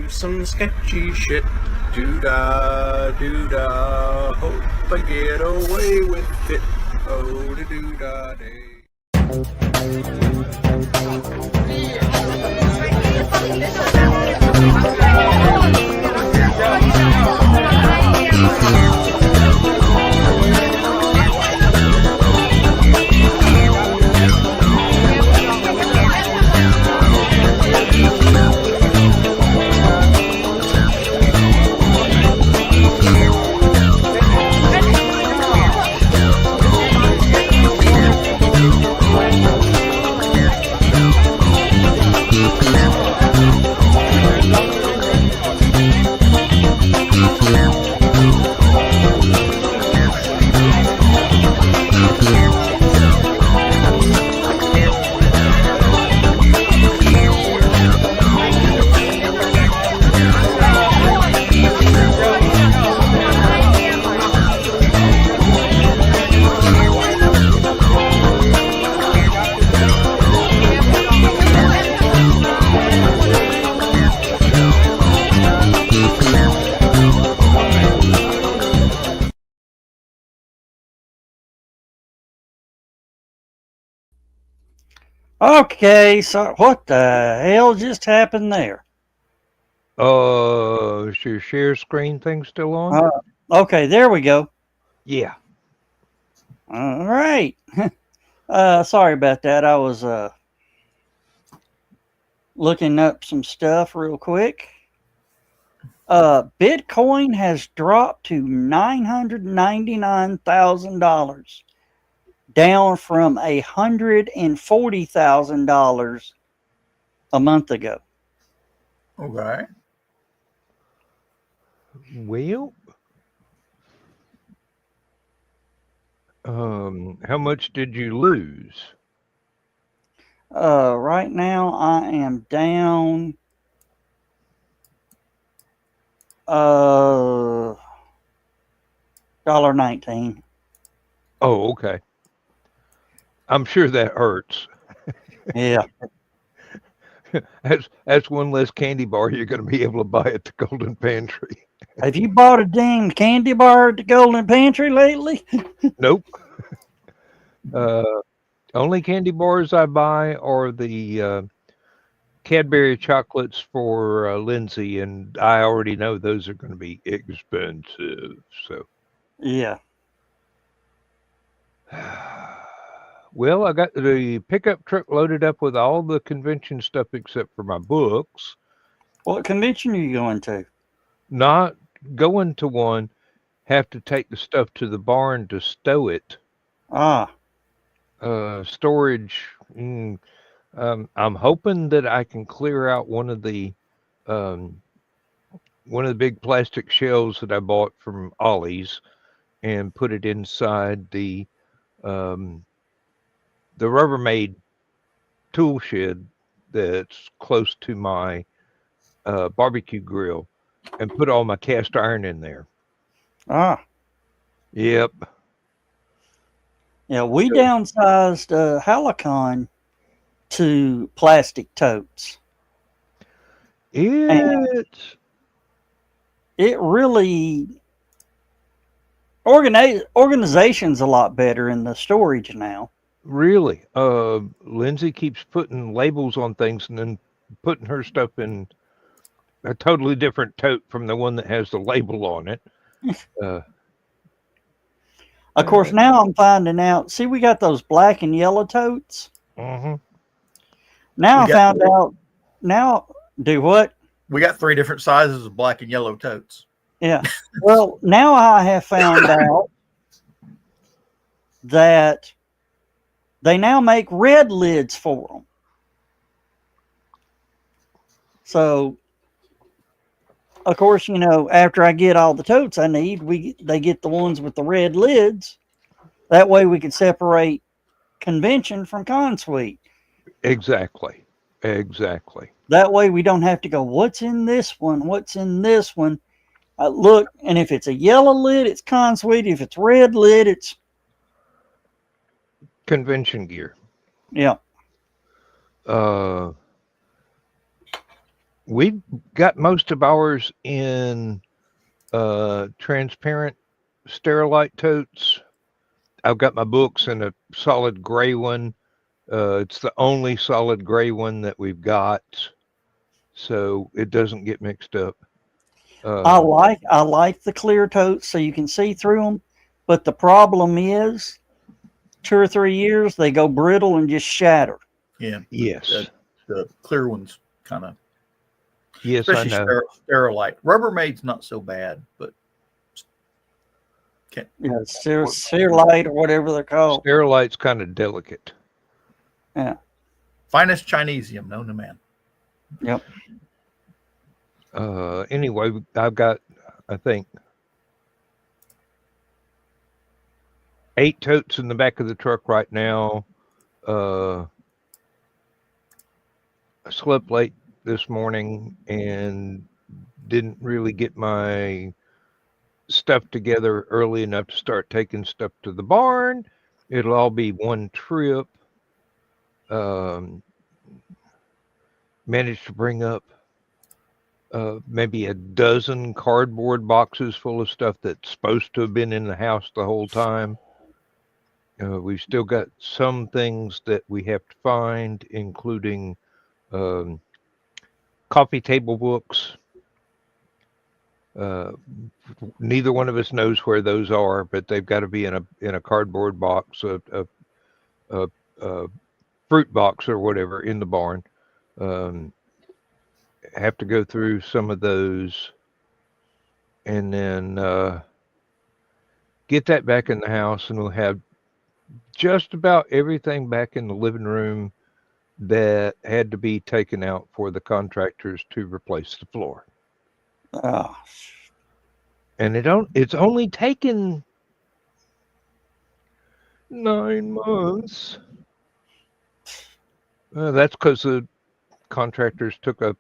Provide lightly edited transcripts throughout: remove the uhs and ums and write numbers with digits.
do some sketchy shit. Do-da, do-da, hope I get away with it. Oh, do-da, day. Okay, so what the hell just happened there? Is your share screen thing still on? Okay, there we go. Yeah. All right. Sorry about that. I was looking up some stuff real quick. Bitcoin has dropped to $999,000, down from $140,000 a month ago. Okay. Well, how much did you lose? Right now I am down $1.19. Oh, okay. I'm sure that hurts. Yeah. That's one less candy bar you're going to be able to buy at the Golden Pantry. Have you bought a damn candy bar at the Golden Pantry lately? Nope. Only candy bars I buy are the Cadbury chocolates for Lindsay, and I already know those are going to be expensive. So, Yeah. well, I got the pickup truck loaded up with all the convention stuff except for my books. What convention are you going to? Not going to one, have to take the stuff to the barn to stow it. Ah. Storage. I'm hoping that I can clear out one of the big plastic shelves that I bought from Ollie's and put it inside the Rubbermaid tool shed that's close to my barbecue grill and put all my cast iron in there. Ah. Yep. Yeah, we downsized Halicon to plastic totes. It's It really organization's a lot better in the storage now. really Lindsay keeps putting labels on things and then putting her stuff in a totally different tote from the one that has the label on it. Of course, now I'm finding out. See, we got those black and yellow totes. Mm-hmm. Now I found out. Now, do what? We got 3 different sizes of black and yellow totes. Yeah. Well, now I have found out that they now make red lids for them. So, of course, after I get all the totes I need, they get the ones with the red lids. That way we can separate convention from consuite. Exactly. That way we don't have to go, what's in this one? What's in this one? Look, and if it's a yellow lid, it's consuite. If it's red lid, it's convention gear. Yeah. We've got most of ours in transparent Sterilite totes. I've got my books in a solid gray one. It's the only solid gray one that we've got, so it doesn't get mixed up. I like the clear totes so you can see through them, but the problem is 2 or 3 years they go brittle and just shatter. Yeah. Yes. The clear ones kind of. Yes, Especially I know. Sterilite. Rubbermaid's not so bad, but Yeah, Sterilite or whatever they're called. Sterilite's kind of delicate. Yeah. finest Chinesium known to man. Yep. Anyway, I've got, I think, 8 totes in the back of the truck right now. I slept late this morning and didn't really get my stuff together early enough to start taking stuff to the barn. It'll all be one trip. Managed to bring up maybe a dozen cardboard boxes full of stuff that's supposed to have been in the house the whole time. We've still got some things that we have to find, including coffee table books. Neither one of us knows where those are, but they've got to be in a cardboard box, a fruit box or whatever in the barn. Have to go through some of those and then get that back in the house, and we'll have just about everything back in the living room that had to be taken out for the contractors to replace the floor. Oh. And it's only taken 9 months. That's because the contractors took a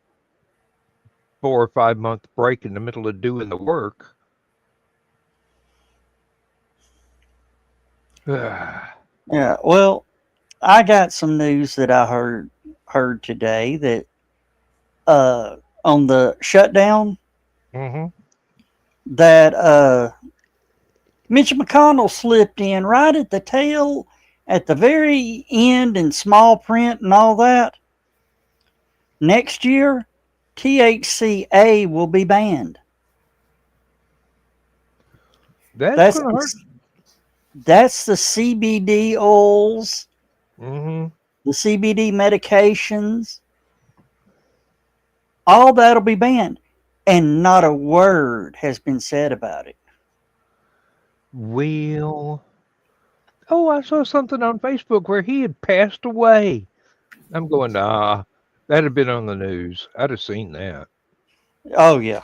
4 or 5 month break in the middle of doing the work. Yeah, well, I got some news that I heard today that on the shutdown that Mitch McConnell slipped in right at the tail, at the very end in small print and all that. Next year, THCA will be banned. That's going to hurt. That's the CBD oils, Mm-hmm. the CBD medications. All that'll be banned. And not a word has been said about it. Well, I saw something on Facebook where he had passed away. I'm going, that'd have been on the news. I'd have seen that. Oh, yeah.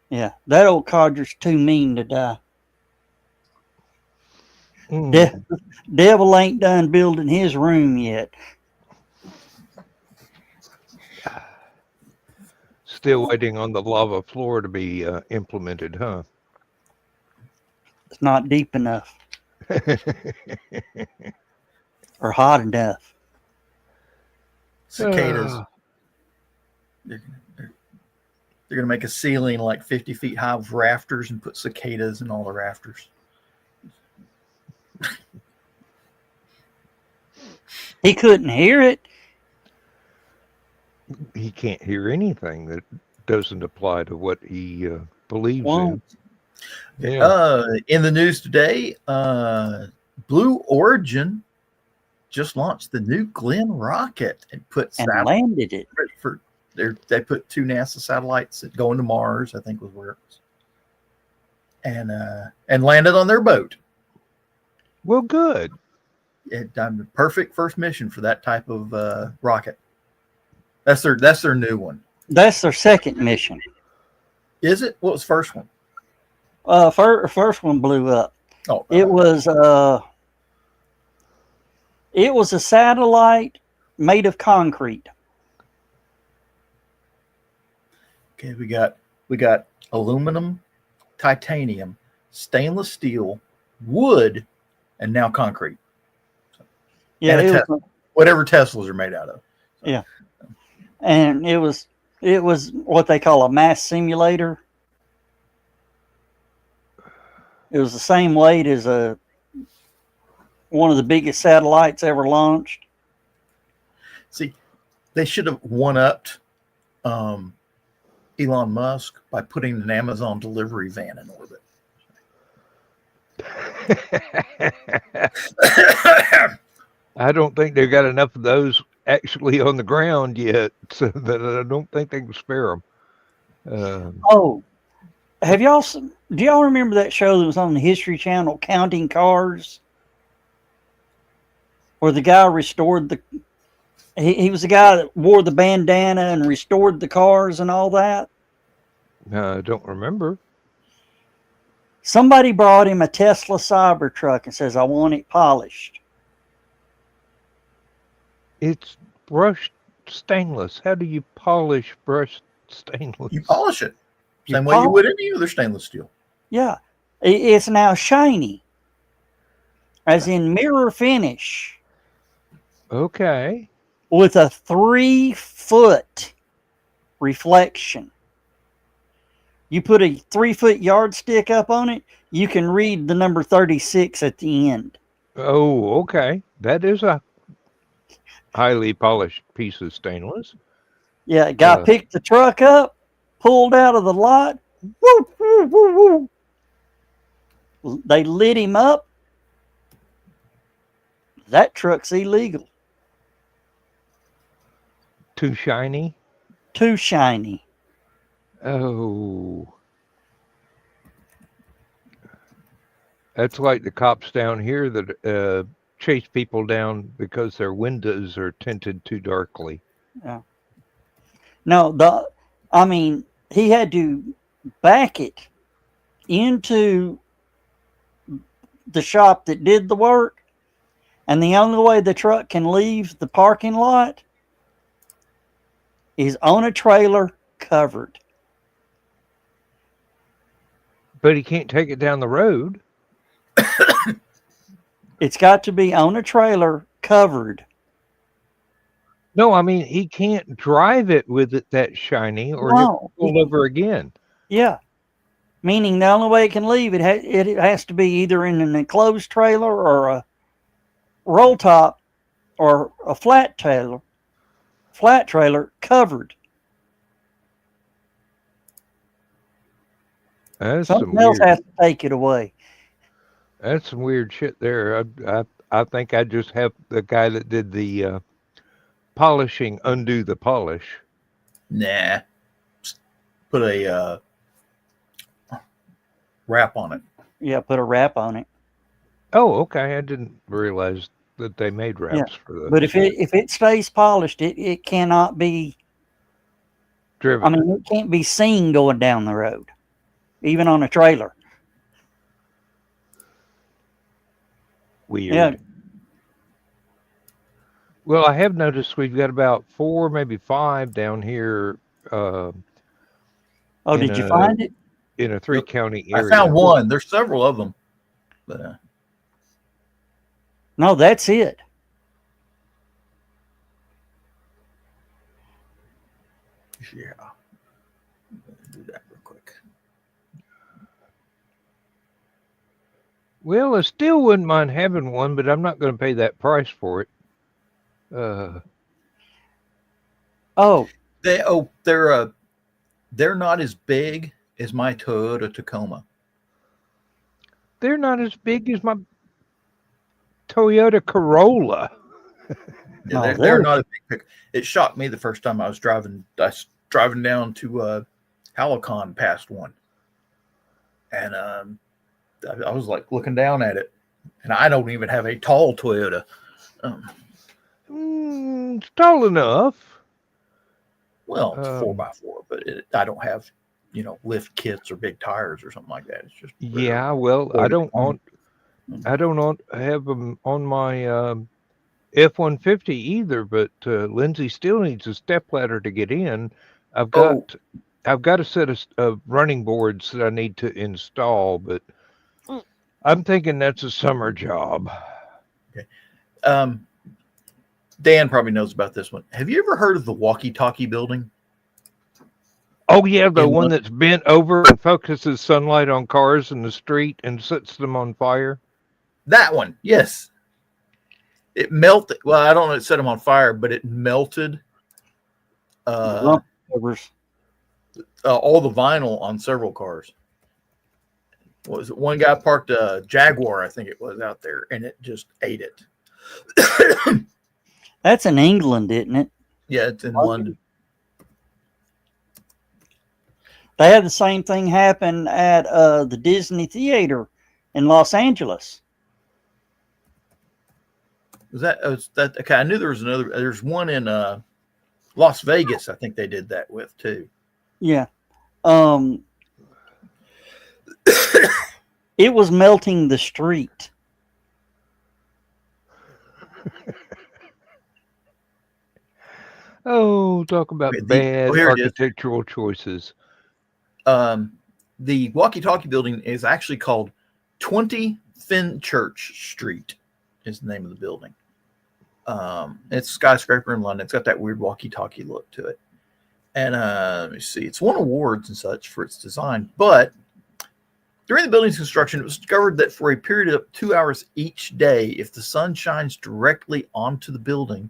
Yeah, that old codger's too mean to die. Devil ain't done building his room yet. Still waiting on the lava floor to be implemented, huh? It's not deep enough. Or hot enough. Cicadas. They're going to make a ceiling like 50 feet high with rafters and put cicadas in all the rafters. He couldn't hear it. He can't hear anything that doesn't apply to what he believes in. Yeah. In the news today, Blue Origin just launched the new Glenn rocket and landed it. They put 2 NASA satellites that go into Mars, I think was where it was, and landed on their boat. Well, good. It done the perfect first mission for that type of rocket. That's their new one. That's their second mission. Is it? What was first one? First one blew up. Oh, it was a satellite made of concrete. Okay, we got aluminum, titanium, stainless steel, wood, and now concrete. Yeah, whatever Teslas are made out of. Yeah, and it was It was what they call a mass simulator. It was the same weight as one of the biggest satellites ever launched. See, they should have one-upped Elon Musk by putting an Amazon delivery van in orbit. I don't think they've got enough of those actually on the ground yet, so that I don't think they can spare them. Oh, do y'all remember that show that was on the History Channel, Counting Cars? Where the guy restored he was the guy that wore the bandana and restored the cars and all that. I don't remember. Somebody brought him a Tesla Cybertruck and says, I want it polished. It's brushed stainless. How do you polish brushed stainless? You polish it. Same way you would any other stainless steel. Yeah. It's now shiny. As in mirror finish. Okay. With a 3-foot reflection. You put a 3-foot yardstick up on it, you can read the number 36 at the end. Oh, okay. That is a highly polished piece of stainless. Yeah, guy picked the truck up, pulled out of the lot. Woo, woo, woo, woo. They lit him up. That truck's illegal. Too shiny? Too shiny. Oh. That's like the cops down here that chase people down because their windows are tinted too darkly. Yeah. No, he had to back it into the shop that did the work, and the only way the truck can leave the parking lot is on a trailer covered. But he can't take it down the road. It's got to be on a trailer covered. No, I mean, he can't drive it with it that shiny or he'll pull over again. Yeah. Meaning the only way it can leave, it has to be either in an enclosed trailer or a roll top or a flat trailer covered. That's Something else has to take it away. That's some weird shit there. I think I just have the guy that did the polishing undo the polish. Nah. Just put a wrap on it. Yeah, put a wrap on it. Oh, okay. I didn't realize that they made wraps for that. But if it stays polished, it cannot be driven. I mean, it can't be seen going down the road, even on a trailer. Weird. Yeah. Well, I have noticed we've got about 4, maybe 5 down here. Did you find it? In a 3-county area. I found one. There's several of them. But, no, that's it. yeah. Do that real quick. Well, I still wouldn't mind having one, but I'm not going to pay that price for it. They're not as big as my Toyota Tacoma. They're not as big as my Toyota Corolla. Yeah, they're not a big pick. It shocked me the first time I was driving. I was driving down to Halicon past one, and I was like looking down at it, and I don't even have a tall Toyota. It's tall enough. Well, it's 4x4, but I don't have, lift kits or big tires or something like that. It's just I don't have them on my F-150 either. But Lindsay still needs a stepladder to get in. I've got a set of running boards that I need to install, but I'm thinking that's a summer job. Okay. Dan probably knows about this one. Have you ever heard of the Walkie Talkie Building? Oh yeah, the In one London. that's bent over and focuses sunlight on cars in the street and sets them on fire. That one, yes. It melted. Well, I don't know. It set them on fire, but it melted The rump covers. all the vinyl on several cars. What was it? One guy parked a Jaguar, I think it was, out there, and it just ate it. That's in England, isn't it? Yeah, it's in London. They had the same thing happen at the Disney Theater in Los Angeles. Was that okay? I knew there was another. There's one in Las Vegas. I think they did that with too. Yeah. It was melting the street. Oh, talk about bad architectural choices. The walkie-talkie building is actually called 20 Fenchurch Street is the name of the building. It's a skyscraper in London. It's got that weird walkie-talkie look to it. And let me see. It's won awards and such for its design. But during the building's construction, it was discovered that for a period of 2 hours each day, if the sun shines directly onto the building,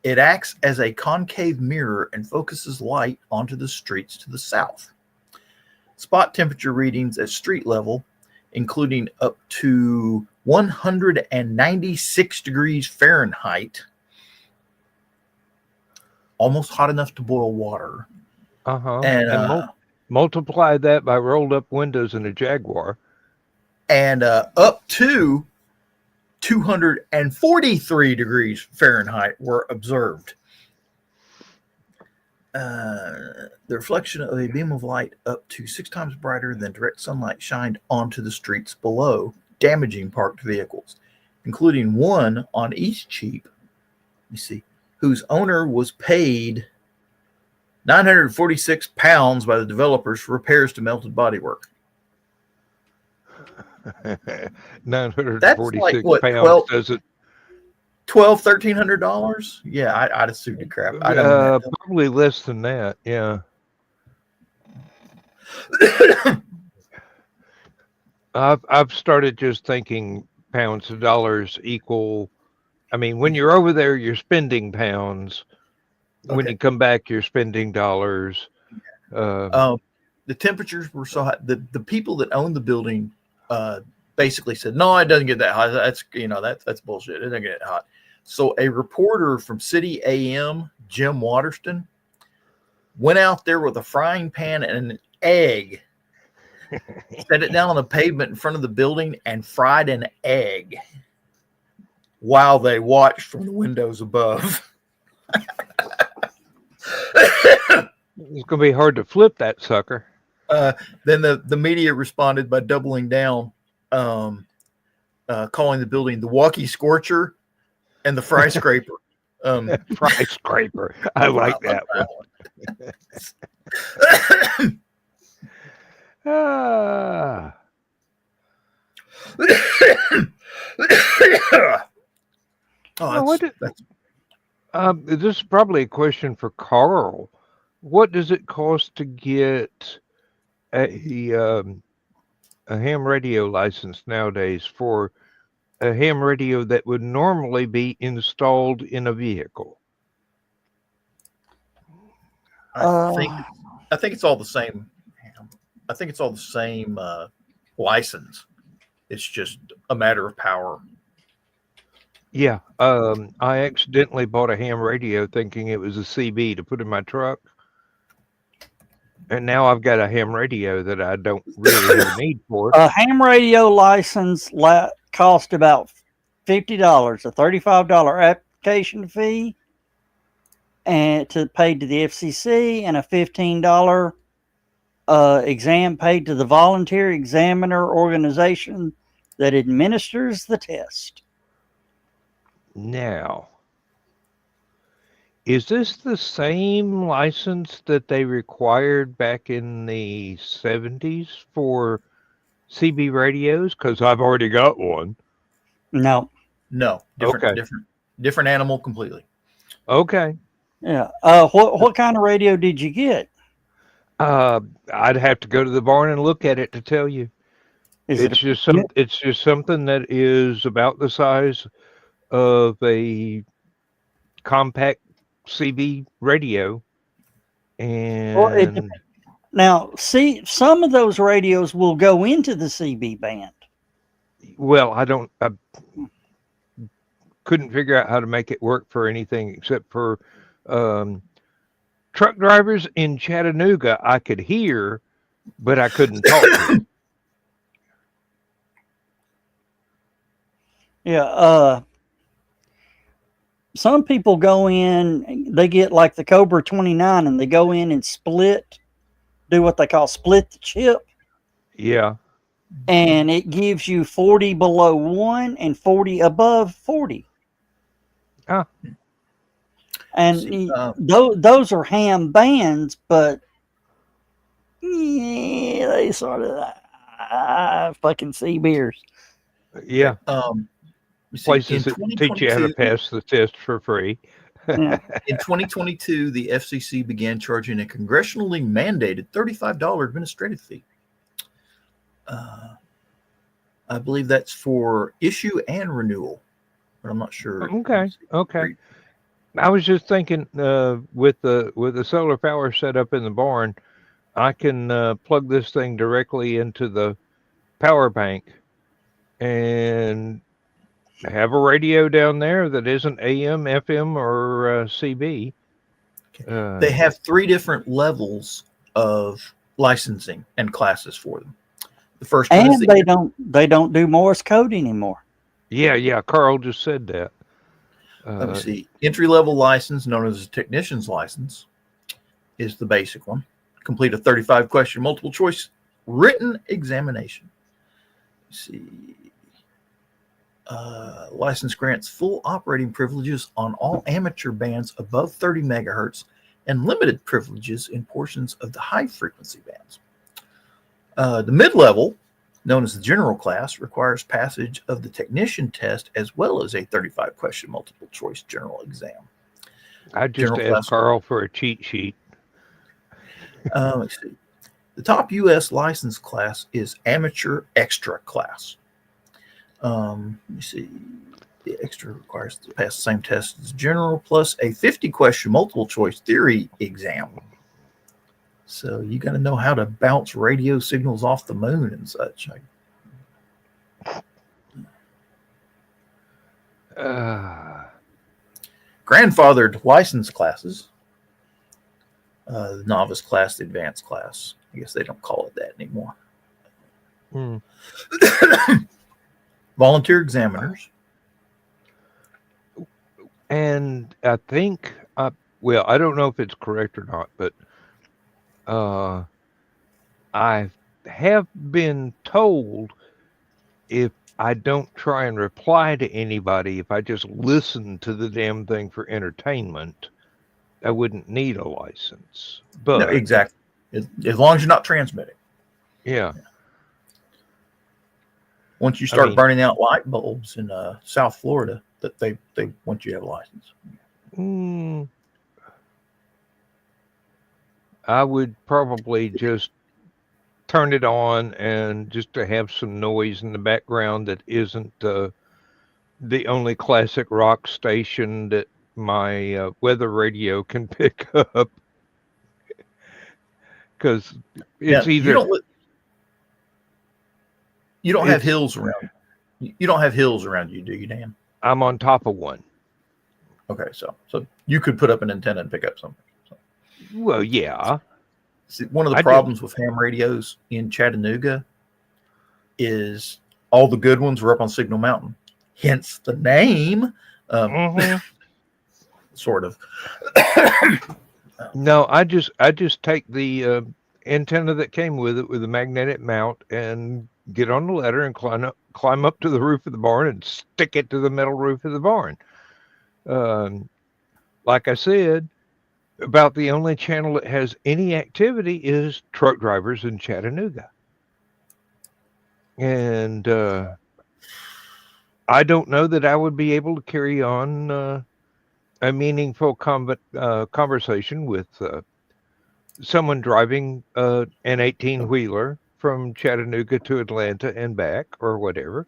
it acts as a concave mirror and focuses light onto the streets to the south. Spot temperature readings at street level, including up to 196 degrees Fahrenheit, almost hot enough to boil water. And multiply that by rolled up windows in a Jaguar. And up to 243 degrees Fahrenheit were observed. The reflection of a beam of light up to 6 times brighter than direct sunlight shined onto the streets below, damaging parked vehicles, including one on East Cheap, let me see, whose owner was paid £946 by the developers for repairs to melted bodywork. 946 what, pounds does it? $1,300? Yeah, I'd have sued the crap. I don't probably less than that. Yeah. I've started just thinking pounds to dollars equal. I mean, when you're over there, you're spending pounds. Okay. When you come back, you're spending dollars. The temperatures were so hot. The people that owned the building basically said, "No, it doesn't get that hot. That's that's bullshit. It doesn't get that hot." So a reporter from City AM, Jim Waterston, went out there with a frying pan and an egg, set it down on the pavement in front of the building, and fried an egg while they watched from the windows above. It's going to be hard to flip that sucker. Then the media responded by doubling down, calling the building the Walkie Scorcher and the Fry Scraper. Fry Scraper. I like that one. This is probably a question for Carl. What does it cost to get a ham radio license nowadays for a ham radio that would normally be installed in a vehicle? I think it's all the same. I think it's all the same license. It's just a matter of power. Yeah. I accidentally bought a ham radio thinking it was a CB to put in my truck. And now I've got a ham radio that I don't really have a need for. A ham radio license cost about $50, a $35 application fee, and paid to the FCC, and a $15 exam paid to the volunteer examiner organization that administers the test. Now, is this the same license that they required back in the 70s for CB radios? Because I've already got one. No. Different animal completely. Okay. Yeah. What kind of radio did you get? I'd have to go to the barn and look at it to tell you. Is it? It's just something that is about the size of a compact CB radio, Well, and now, see, some of those radios will go into the CB band. well, I couldn't figure out how to make it work for anything except for truck drivers in Chattanooga. I could hear, but I couldn't talk to. Yeah. Some people go in, they get like the Cobra 29 and they go in and do what they call split the chip. Yeah. And it gives you 40 below 1 and 40 above 40. Ah. And those are ham bands, but yeah, they sort of fucking see beers. Yeah. Places that teach you how to 2022 pass the test for free. Yeah. In 2022, the FCC began charging a congressionally mandated $35 administrative fee. I believe that's for issue and renewal, but I'm not sure. Okay. I was just thinking, with the solar power set up in the barn, I can plug this thing directly into the power bank and have a radio down there that isn't AM, FM, or CB. They have 3 different levels of licensing and classes for them. The first one is they don't do Morse code anymore. Yeah. Carl just said that. Let me see. Entry-level license, known as a technician's license, is the basic one. Complete a 35-question multiple-choice written examination. Let's see. License grants full operating privileges on all amateur bands above 30 megahertz and limited privileges in portions of the high-frequency bands. The mid-level, known as the general class, requires passage of the technician test as well as a 35-question multiple-choice general exam. I just asked Carl for a cheat sheet. Let's see. The top U.S. license class is amateur extra class. Let me see. The extra requires to pass the same test as general plus a 50-question multiple-choice theory exam. So you got to know how to bounce radio signals off the moon and such. Grandfathered license classes. The novice class, the advanced class. I guess they don't call it that anymore. Volunteer examiners. And I think, I don't know if it's correct or not, but I have been told if I don't try and reply to anybody, if I just listen to the damn thing for entertainment, I wouldn't need a license. But no, exactly. As long as you're not transmitting. Yeah. Once you start burning out light bulbs in South Florida, that they want you to have a license. I would probably just turn it on and just to have some noise in the background that isn't the only classic rock station that my weather radio can pick up. Because it's either... You don't have hills around. You don't have hills around you, do you, Dan? I'm on top of one. Okay, so you could put up an antenna and pick up something. So. Well, yeah. See, one of the problems with ham radios in Chattanooga is all the good ones were up on Signal Mountain, hence the name. Sort of. No, I just take the antenna that came with it with a magnetic mount and get on the ladder and climb up to the roof of the barn and stick it to the metal roof of the barn. Like I said, about the only channel that has any activity is truck drivers in Chattanooga. And I don't know that I would be able to carry on a meaningful conversation with someone driving an 18-wheeler from Chattanooga to Atlanta and back or whatever.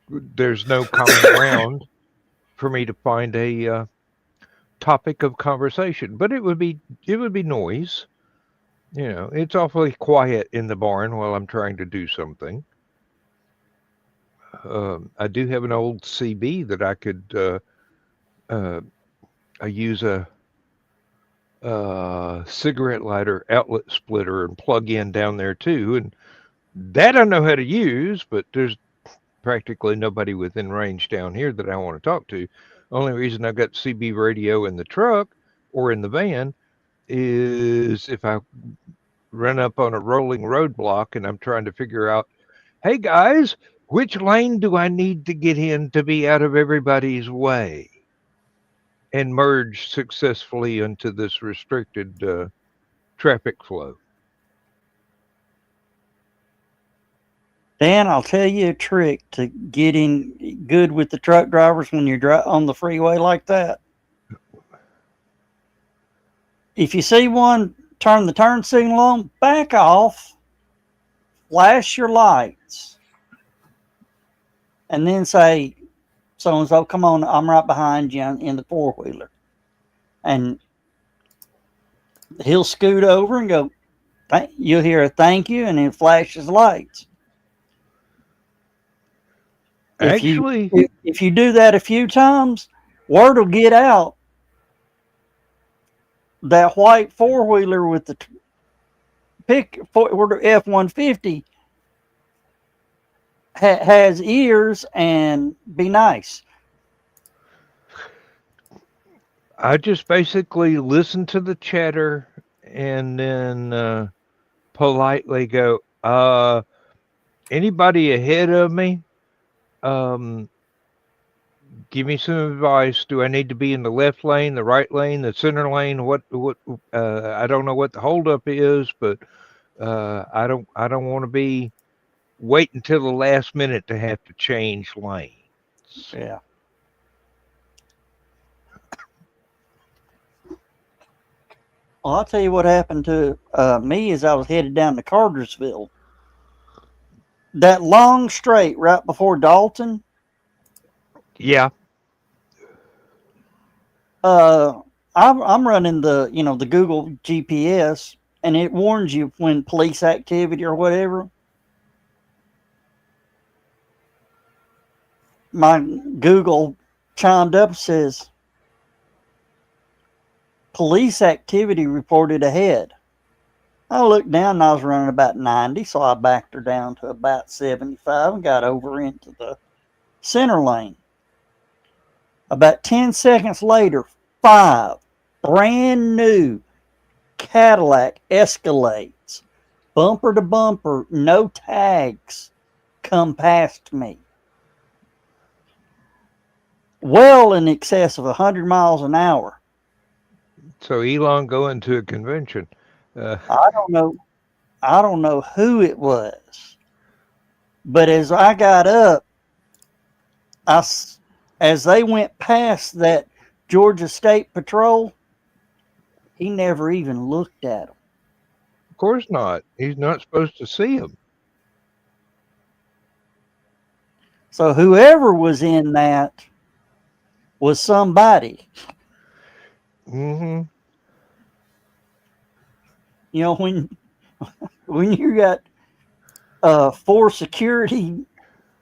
There's no common ground for me to find a topic of conversation, but it would be noise. You know, it's awfully quiet in the barn while I'm trying to do something. I do have an old CB that I could I use a cigarette lighter outlet splitter and plug in down there too, and that I know how to use, but there's practically nobody within range down here that I want to talk to. Only reason I've got CB radio in the truck or in the van is if I run up on a rolling roadblock and I'm trying to figure out, hey guys, which lane do I need to get in to be out of everybody's way and merge successfully into this restricted traffic flow? Dan, I'll tell you a trick to getting good with the truck drivers when you're on the freeway like that. If you see one turn the turn signal on, back off, flash your lights, and then say, so-and-so, come on, I'm right behind you in the four-wheeler. And he'll scoot over and go, you'll hear a thank you, and then flash his lights. Actually, if you do that a few times, word will get out that white four-wheeler with the F-150 has ears, and be nice. I just basically listen to the chatter and then politely go, anybody ahead of me? Give me some advice. Do I need to be in the left lane, the right lane, the center lane? What I don't know what the holdup is, but I don't want to be wait until the last minute to have to change lanes. Yeah. Well, I'll tell you what happened to me as I was headed down to Cartersville. That long straight right before Dalton. Yeah. I'm running the Google GPS, and it warns you when police activity or whatever. My Google chimed up and says, police activity reported ahead. I looked down and I was running about 90, so I backed her down to about 75 and got over into the center lane. About 10 seconds later, 5 brand new Cadillac Escalades, bumper to bumper, no tags, come past me. Well in excess of 100 miles an hour. So Elon going to a convention. I don't know who it was, but as I got up, as they went past that Georgia State Patrol, he never even looked at them. Of course not. He's not supposed to see them. So whoever was in that was somebody. Mm-hmm. You know, when you got 4 security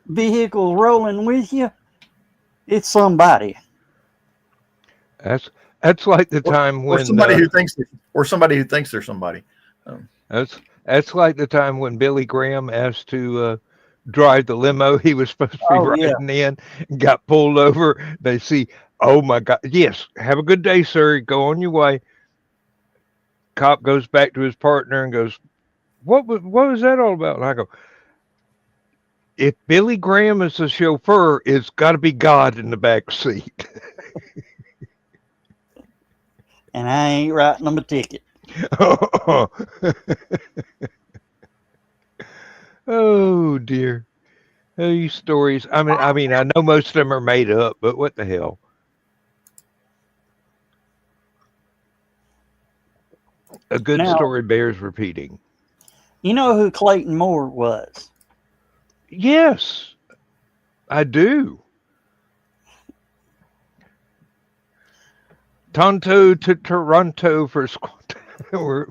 vehicles rolling with you, it's somebody. That's like the time when somebody who thinks they're somebody. That's like the time when Billy Graham asked to drive the limo he was supposed to be riding in and got pulled over. They see, oh my God, yes, have a good day, sir. Go on your way. Cop goes back to his partner and goes, what was that all about? And I go, if Billy Graham is the chauffeur, it's got to be God in the back seat. And I ain't writing them a ticket. Oh dear. These stories. I mean, I know most of them are made up, but what the hell? A good Now- story bears repeating. You know who Clayton Moore was? Yes, I do. Tonto to Toronto for squat. Oh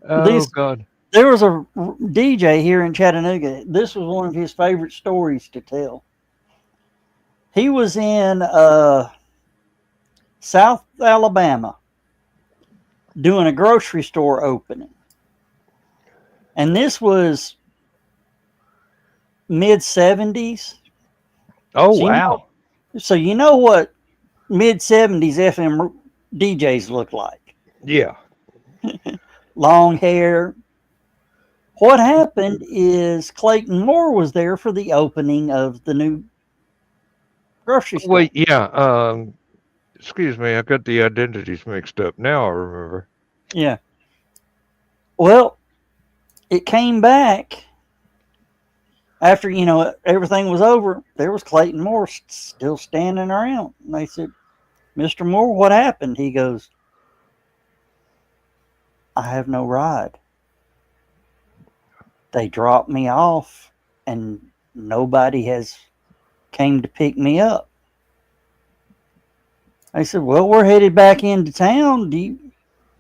Uh, this God. there was a DJ here in Chattanooga. This was one of his favorite stories to tell. He was in South Alabama doing a grocery store opening. And this was mid 70s. Oh So wow. you know what mid 70s FM DJs look like. Yeah. Long hair. What happened is Clayton Moore was there for the opening of the new grocery store. Wait, yeah. Excuse me, I got the identities mixed up. Now I remember. Yeah. Well, it came back after, everything was over. There was Clayton Moore still standing around. And they said, "Mr. Moore, what happened?" He goes, "I have no ride. They dropped me off and nobody has came to pick me up." I said, "Well, we're headed back into town.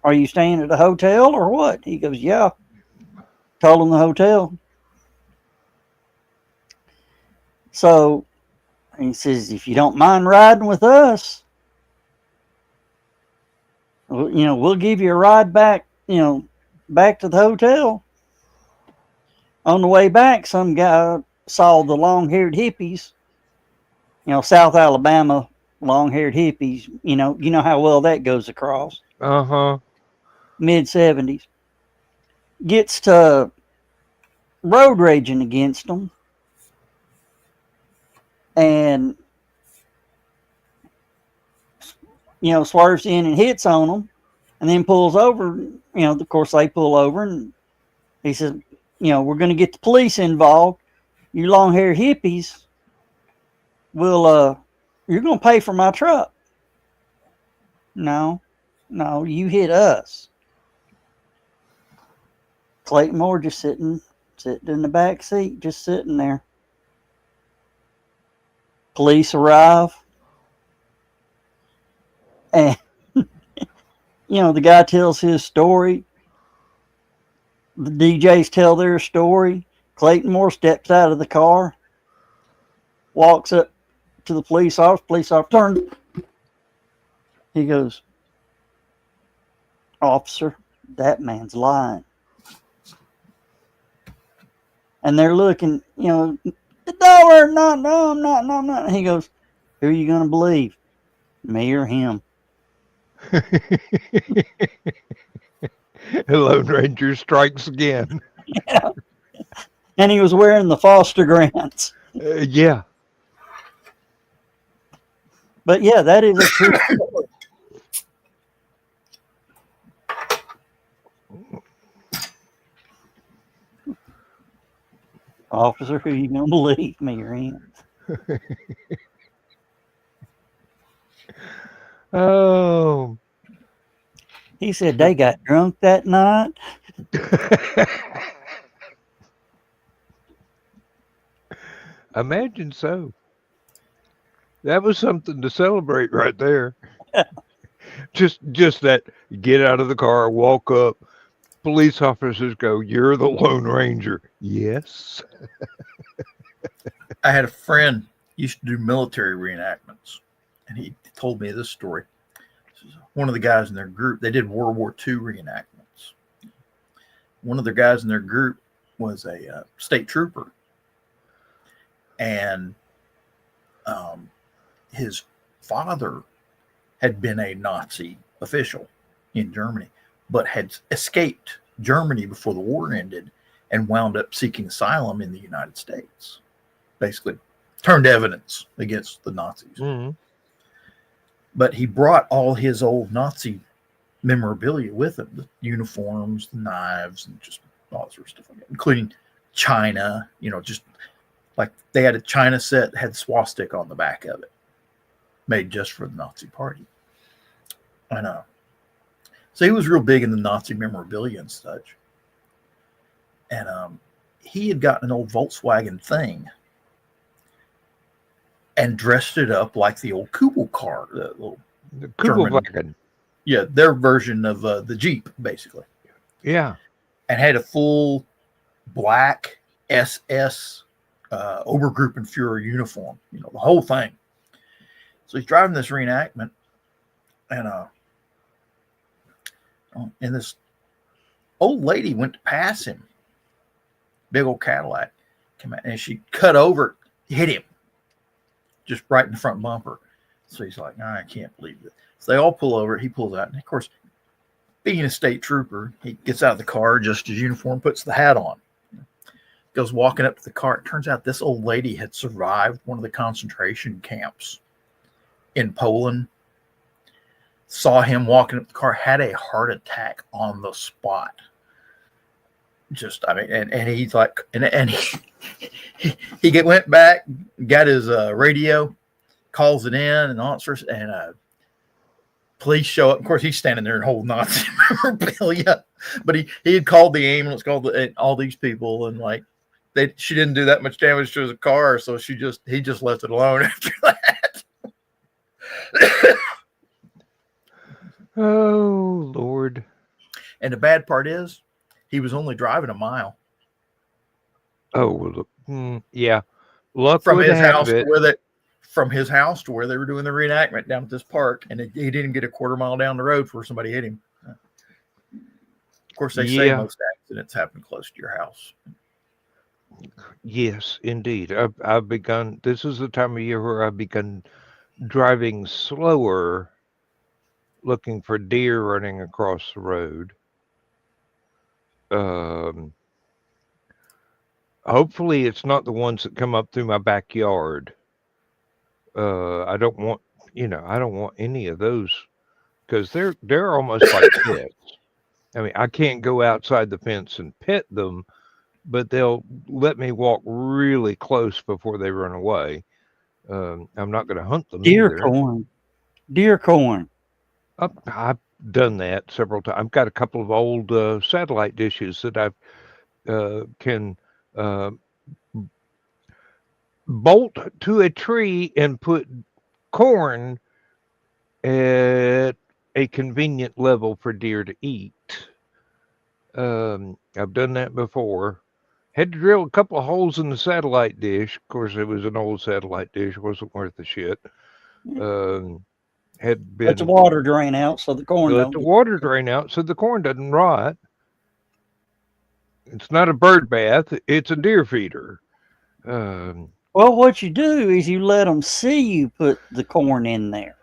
Are you staying at a hotel or what?" He goes, "Yeah." Told him the hotel. So he says, "If you don't mind riding with us, we'll give you a ride back, back to the hotel." On the way back, some guy saw the long-haired hippies, South Alabama long-haired hippies. You know how well that goes across. Uh-huh. Mid 70s. Gets to road raging against them. And, swerves in and hits on them. And then pulls over. Of course, they pull over. And he says, "We're going to get the police involved. You long-haired hippies you're going to pay for my truck." No, you hit us. Clayton Moore just sitting in the back seat, just sitting there. Police arrive. And, the guy tells his story. The DJs tell their story. Clayton Moore steps out of the car, walks up to the police officer. Police officer turns. He goes, "Officer, that man's lying." And they're looking, "No, I'm not. He goes, "Who are you going to believe? Me or him?" Lone Ranger strikes again. Yeah. And he was wearing the Foster Grants. Yeah. But yeah, that is a true story. Officer, who you gonna believe, me or him? Oh. He said they got drunk that night. Imagine so. That was something to celebrate right there. just that get out of the car, walk up, police officers go, "You're the Lone Ranger." Yes. I had a friend used to do military reenactments, and he told me this story. One of the guys in their group, they did World War II reenactments. One of the guys in their group was a state trooper, and his father had been a Nazi official in Germany, but had escaped Germany before the war ended and wound up seeking asylum in the United States. Basically, turned evidence against the Nazis. Mm-hmm. But he brought all his old Nazi memorabilia with him, the uniforms, the knives, and just all sorts of stuff like that, including China, just like they had a China set, had swastika on the back of it, made just for the Nazi party. I know. So he was real big in the Nazi memorabilia and such. And he had gotten an old Volkswagen thing and dressed it up like the old Kubel car, the little The German, Kugelwagen. yeah, their version of the Jeep, basically, Yeah. and had a full black SS Obergruppenführer uniform, you know, the whole thing. So he's driving this reenactment, and this old lady went to pass him, big old Cadillac, came out, and she cut over, hit him, just right in the front bumper. So he's like, I can't believe it. So they all pull over. He pulls out, and of course, being a state trooper, he gets out of the car, adjusts his uniform, puts the hat on, goes walking up to the car. It turns out this old lady had survived one of the concentration camps in Poland. Saw him walking up the car, had a heart attack on the spot. Just, I mean, and he's like, and he went back, got his radio, calls it in, and answers, and police show up. Of course, he's standing there and holding Nazi memorabilia, but he had called the ambulance, called all these people, and like she didn't do that much damage to his car, so he just left it alone after that. Oh, Lord. And the bad part is, he was only driving a mile. Oh, yeah. Luck From would his have house it. from his house to where they were doing the reenactment down at this park, and he didn't get a quarter mile down the road before somebody hit him. Of course, they say most accidents happen close to your house. Yes, indeed. I've begun. This is the time of year where I've begun driving slower, looking for deer running across the road. Hopefully, it's not the ones that come up through my backyard. I don't want, I don't want any of those because they're almost like pets. I mean, I can't go outside the fence and pet them, but they'll let me walk really close before they run away. I'm not going to hunt them either. Deer corn. I've done that several times. I've got a couple of old satellite dishes that I can bolt to a tree and put corn at a convenient level for deer to eat. I've done that before. Had to drill a couple of holes in the satellite dish. Of course, it was an old satellite dish. It wasn't worth the shit. Had been let the water drain out so the corn let the water drain out so the corn doesn't rot. It's not a bird bath. It's a deer feeder. Well, what you do is you let them see you put the corn in there.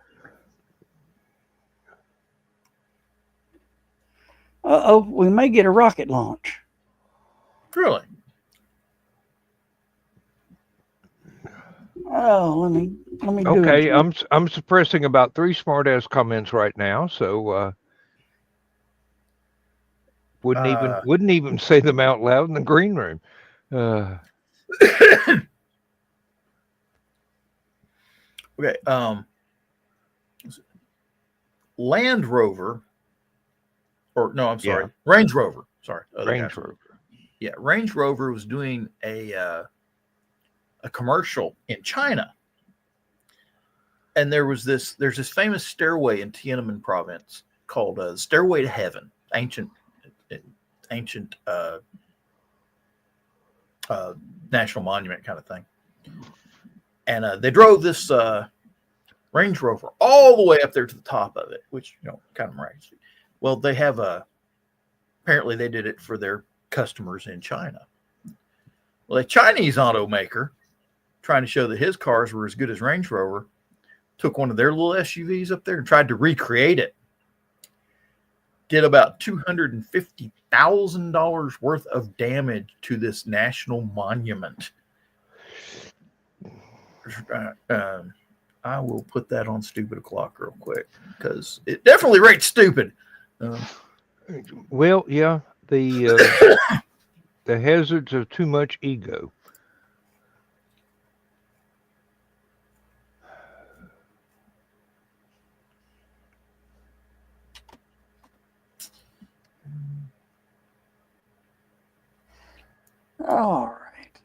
We may get a rocket launch. Really? Oh, let me do it. Okay, I'm suppressing about 3 smart-ass comments right now, so wouldn't even say them out loud in the green room. Okay. Land Rover, or no, I'm sorry, Range Rover. Sorry, Range Rover. Yeah, Range Rover was doing a commercial in China, and there's this famous stairway in Tiananmen province called Stairway to Heaven, ancient national monument kind of thing. And they drove this Range Rover all the way up there to the top of it, which, kind of miraculous. Well, they have apparently they did it for their customers in China. Well, a Chinese automaker, trying to show that his cars were as good as Range Rover, took one of their little SUVs up there and tried to recreate it. Did about $250,000 worth of damage to this national monument. I will put that on Stupid O'Clock real quick because it definitely rates stupid. Well, yeah, the the hazards of too much ego. All right.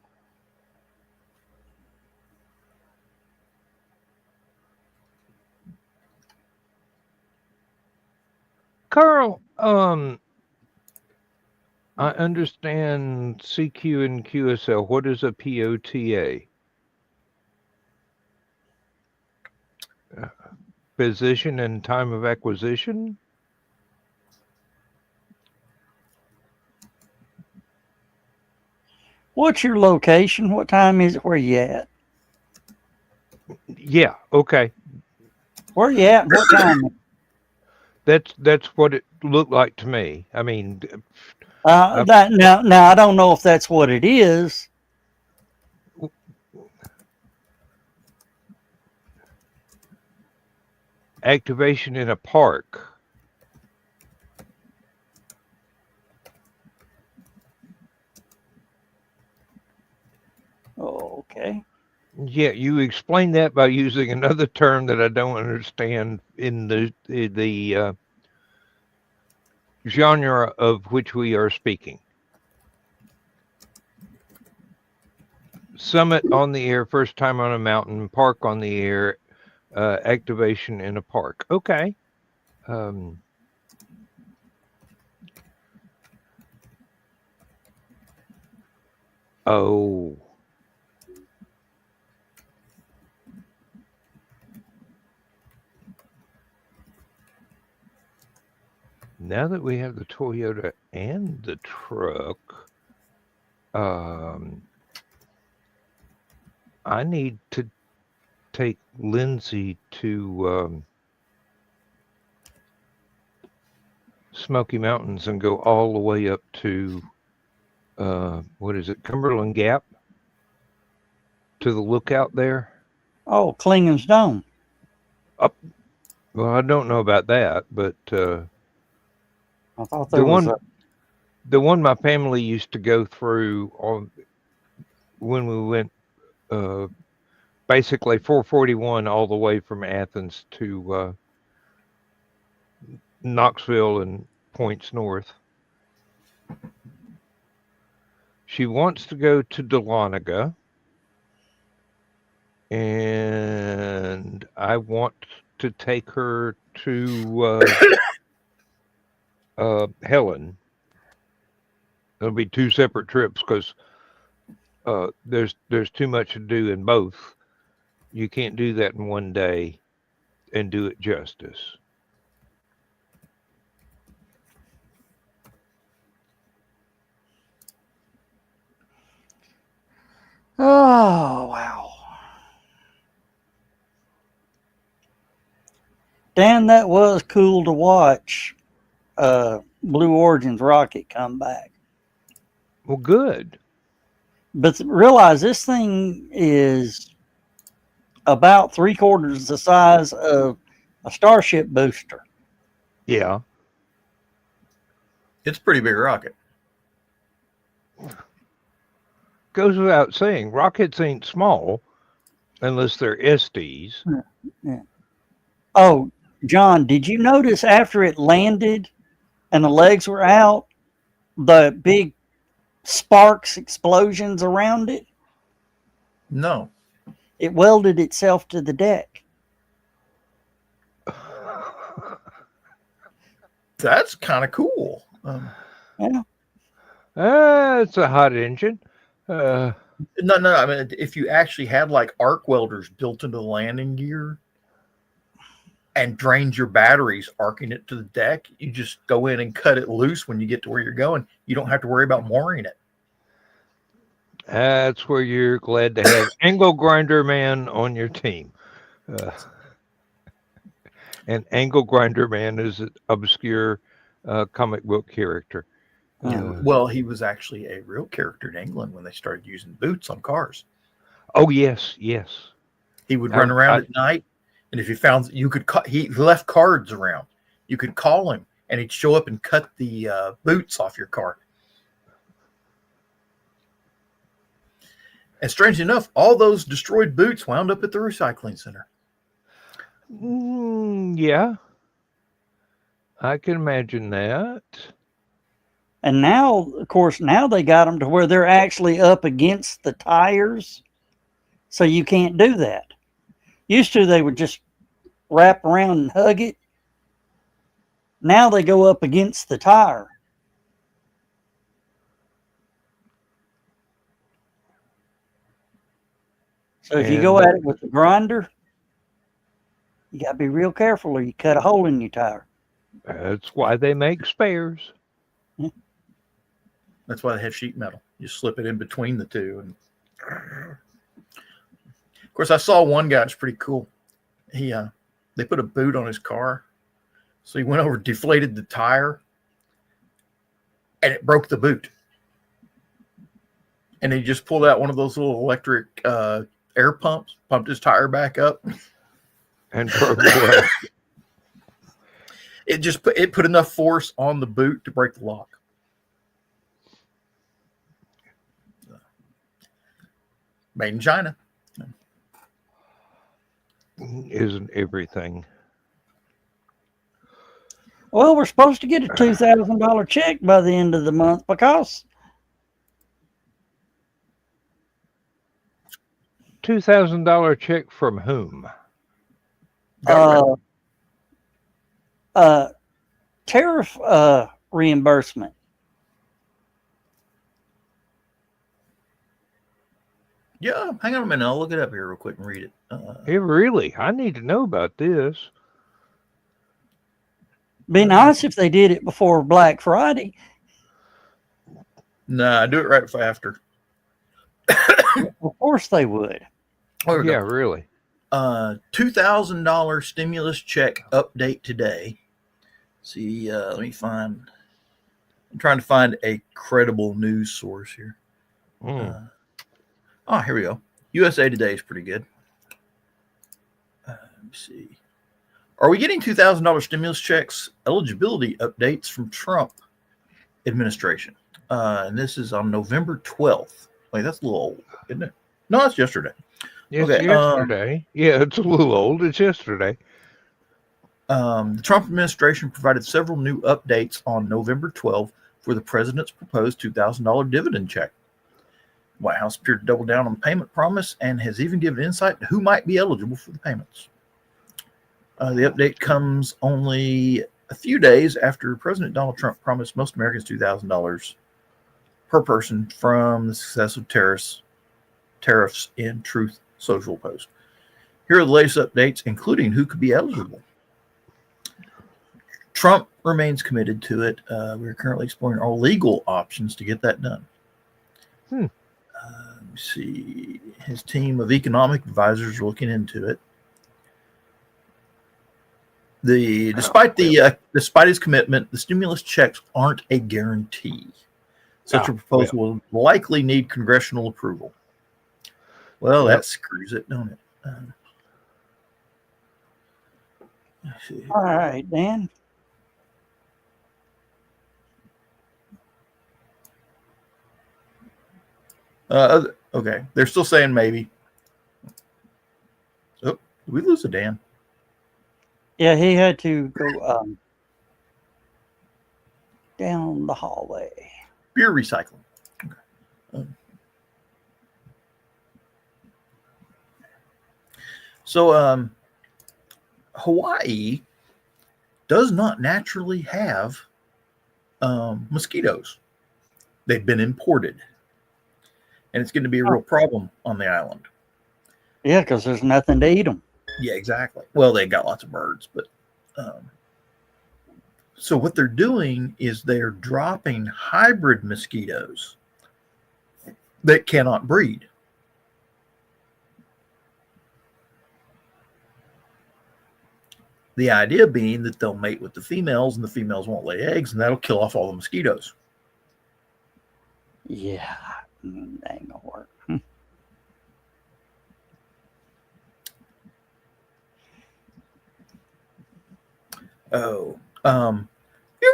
Carl, I understand CQ and QSL. What is a POTA? Position and time of acquisition? What's your location? What time is it? Where you at? Yeah, okay. Where you at? What time? That's what it looked like to me. I mean, Now I don't know if that's what it is. activation in a park. Oh, okay. Yeah, you explain that by using another term that I don't understand in the genre of which we are speaking. Summit on the air, first time on a mountain, park on the air, activation in a park. Okay. Oh. Now that we have the Toyota and the truck, I need to take Lindsay to Smoky Mountains and go all the way up to what is it, Cumberland Gap, to the lookout there. Oh, Klingen's Dome. Up. Well, I don't know about that, but I thought there was the one my family used to go through on when we went basically 441 all the way from Athens to Knoxville and points north. She wants to go to Dahlonega, and I want to take her to Helen. It'll be two separate trips because there's too much to do in both. You can't do that in one day and do it justice. Oh, wow. Dan, that was cool to watch Blue Origin's rocket come back. Well, good. But realize this thing is about 3/4 the size of a Starship booster. Yeah. It's a pretty big rocket. Goes without saying, rockets ain't small unless they're SDs. Yeah. Oh, John, did you notice after it landed and the legs were out, the big sparks, explosions around it? No. It welded itself to the deck. That's kind of cool. Yeah. It's a hot engine. No. I mean, if you actually had like arc welders built into the landing gear and drained your batteries, arcing it to the deck, you just go in and cut it loose when you get to where you're going. You don't have to worry about mooring it. That's where you're glad to have Angle Grinder Man on your team. And Angle Grinder Man is an obscure comic book character. Well, he was actually a real character in England when they started using boots on cars. Oh, yes, yes. He would run around at night, and if you found you could, he left cards around. You could call him, and he'd show up and cut the boots off your car. And strangely enough, all those destroyed boots wound up at the recycling center. Yeah, I can imagine that. And now, of course, now they got them to where they're actually up against the tires, so you can't do that. Used to, they would just wrap around and hug it. Now they go up against the tire. So if you go at it with the grinder, you got to be real careful or you cut a hole in your tire. That's why they make spares. That's why they have sheet metal. You slip it in between the two. And of course, I saw one guy that's pretty cool. They put a boot on his car. So he went over, deflated the tire, and it broke the boot. And he just pulled out one of those little electric air pumps, pumped his tire back up, and broke away. It put enough force on the boot to break the lock. Made in China. Isn't everything? Well, we're supposed to get a $2,000 check by the end of the month because $2,000 check from whom? Tariff reimbursement. Yeah, hang on a minute. I'll look it up here real quick and read it. Really? I need to know about this. Be nice if they did it before Black Friday. Nah, do it right after. Of course they would. Yeah, really. $2,000 stimulus check update today. See, let me find. I'm trying to find a credible news source here. Here we go. USA Today is pretty good. Let me see. Are we getting $2,000 stimulus checks? Eligibility updates from Trump administration. And this is on November 12th. Wait, that's a little old, isn't it? No, it's yesterday. It's yesterday. Yeah, it's a little old. It's yesterday. The Trump administration provided several new updates on November 12th for the president's proposed $2,000 dividend check. White House appeared to double down on the payment promise and has even given insight to who might be eligible for the payments. The update comes only a few days after President Donald Trump promised most Americans $2,000 per person from the success of tariffs in Truth Social post. Here are the latest updates, including who could be eligible. Trump remains committed to it. We're currently exploring all legal options to get that done. Let me see. His team of economic advisors are looking into it. Despite his commitment, the stimulus checks aren't a guarantee. Such a proposal will likely need congressional approval. Well, that screws it, don't it? Let's see. All right, Dan. Okay, they're still saying maybe. Oh, did we lose a Dan? Yeah, he had to go down the hallway. Beer recycling. Okay. So Hawaii does not naturally have mosquitoes. They've been imported. And it's going to be a real problem on the island. Yeah, because there's nothing to eat them. Yeah, exactly. Well, they got lots of birds, but so what they're doing is they're dropping hybrid mosquitoes that cannot breed. The idea being that they'll mate with the females and the females won't lay eggs, and that'll kill off all the mosquitoes. Yeah, that ain't gonna work. You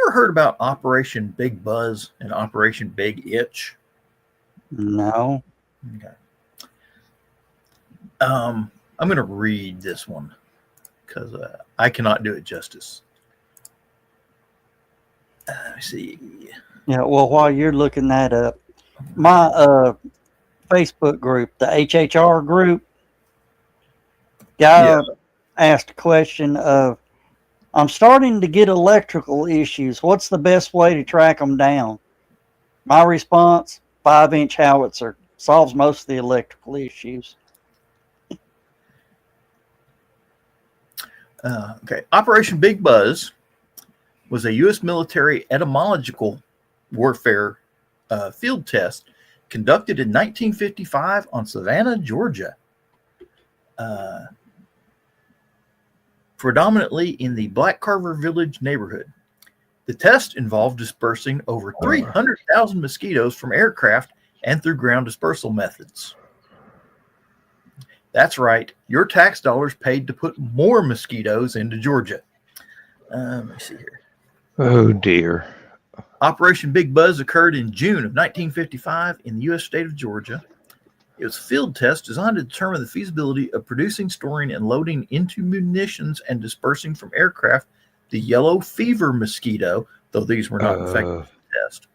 ever heard about Operation Big Buzz and Operation Big Itch? No. Okay. I'm going to read this one because I cannot do it justice. Let me see. Yeah, well, while you're looking that up, my Facebook group, the HHR group, guy asked a question of, I'm starting to get electrical issues. What's the best way to track them down? My response, 5-inch howitzer. Solves most of the electrical issues. Okay. Operation Big Buzz was a U.S. military etymological warfare field test conducted in 1955 on Savannah, Georgia. Predominantly in the Black Carver Village neighborhood. The test involved dispersing over 300,000 mosquitoes from aircraft and through ground dispersal methods. That's right. Your tax dollars paid to put more mosquitoes into Georgia. Let me see here. Oh, dear. Operation Big Buzz occurred in June of 1955 in the U.S. state of Georgia. It was a field test designed to determine the feasibility of producing, storing, and loading into munitions and dispersing from aircraft the yellow fever mosquito, though these were not effective in the test.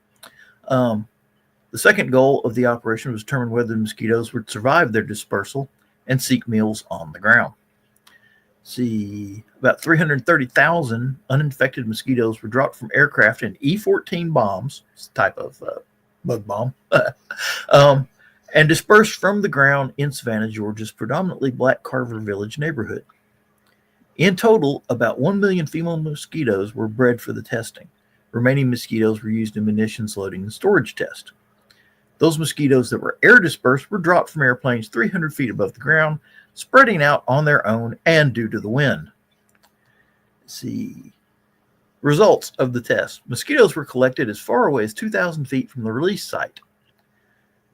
The second goal of the operation was to determine whether the mosquitoes would survive their dispersal and seek meals on the ground. See, about 330,000 uninfected mosquitoes were dropped from aircraft in E-14 bombs, it's a type of bug bomb, and dispersed from the ground in Savannah, Georgia's predominantly Black Carver Village neighborhood. In total, about 1 million female mosquitoes were bred for the testing. Remaining mosquitoes were used in munitions loading and storage test. Those mosquitoes that were air dispersed were dropped from airplanes 300 feet above the ground, spreading out on their own and due to the wind. Let's see. Results of the test. Mosquitoes were collected as far away as 2,000 feet from the release site.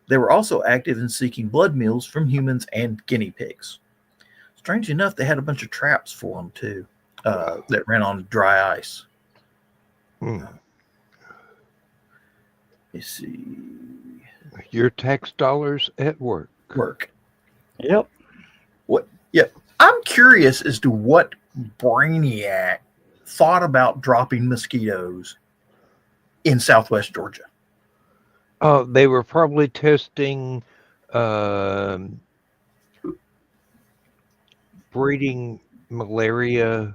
They were also active in seeking blood meals from humans and guinea pigs. Strange enough, they had a bunch of traps for them, too, that ran on dry ice. Let's see. Your tax dollars at work. Yep. I'm curious as to what brainiac thought about dropping mosquitoes in Southwest Georgia. They were probably testing breeding malaria.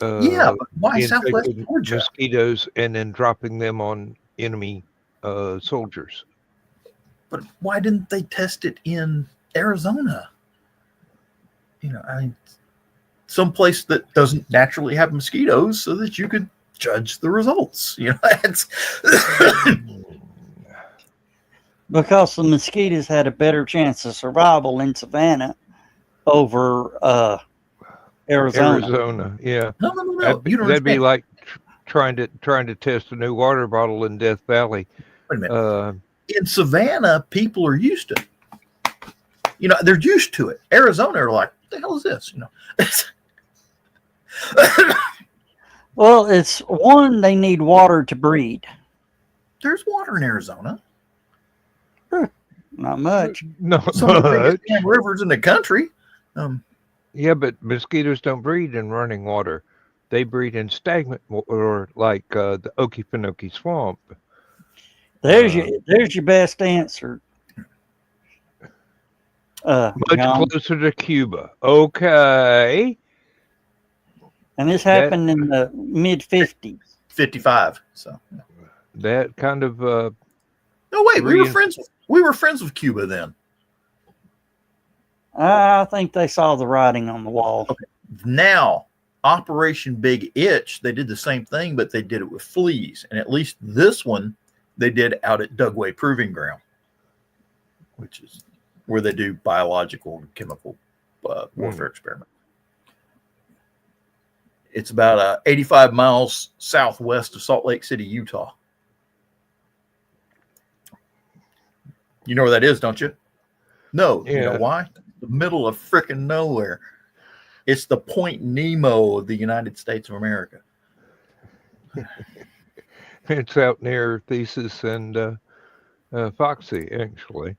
But why Southwest Georgia? Mosquitoes and then dropping them on enemy soldiers. But why didn't they test it in Arizona? Someplace that doesn't naturally have mosquitoes, so that you could judge the results. Because the mosquitoes had a better chance of survival in Savannah over Arizona, yeah. No. That'd be like trying to test a new water bottle in Death Valley. Wait a minute. In Savannah, people are used to it. They're used to it. Arizona are like, what the hell is this? Well, it's one, they need water to breed. There's water in Arizona. Not much. Not Some of the much. biggest rivers in the country. Yeah, but mosquitoes don't breed in running water. They breed in stagnant or like the Okefenokee Swamp. There's your best answer. Much John. closer to Cuba. Okay. And this happened in the mid-50s. 55. So that kind of no, wait, we were friends with Cuba then. I think they saw the writing on the wall. Okay. Now, Operation Big Itch, they did the same thing, but they did it with fleas. And at least this one they did out at Dugway Proving Ground, which is where they do biological and chemical warfare experiments. It's about 85 miles southwest of Salt Lake City, Utah. You know where that is, don't you? No. Yeah. You know why? The middle of frickin' nowhere. It's the Point Nemo of the United States of America. It's out near Thesis and Foxy, actually.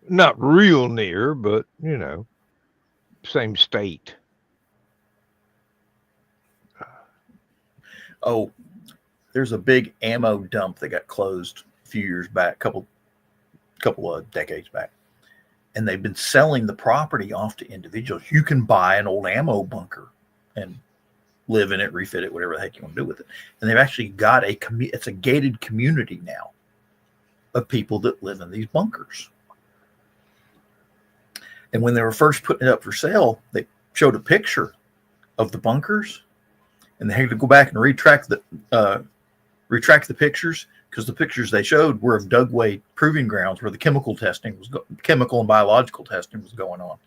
Not real near, but, same state. Oh, there's a big ammo dump that got closed a few years back, couple of decades back, and they've been selling the property off to individuals. You can buy an old ammo bunker and live in it, refit it, whatever the heck you want to do with it. And they've actually got it's a gated community now of people that live in these bunkers. And when they were first putting it up for sale, they showed a picture of the bunkers, and they had to go back and retract the pictures, because the pictures they showed were of Dugway proving grounds where the chemical and biological testing was going on,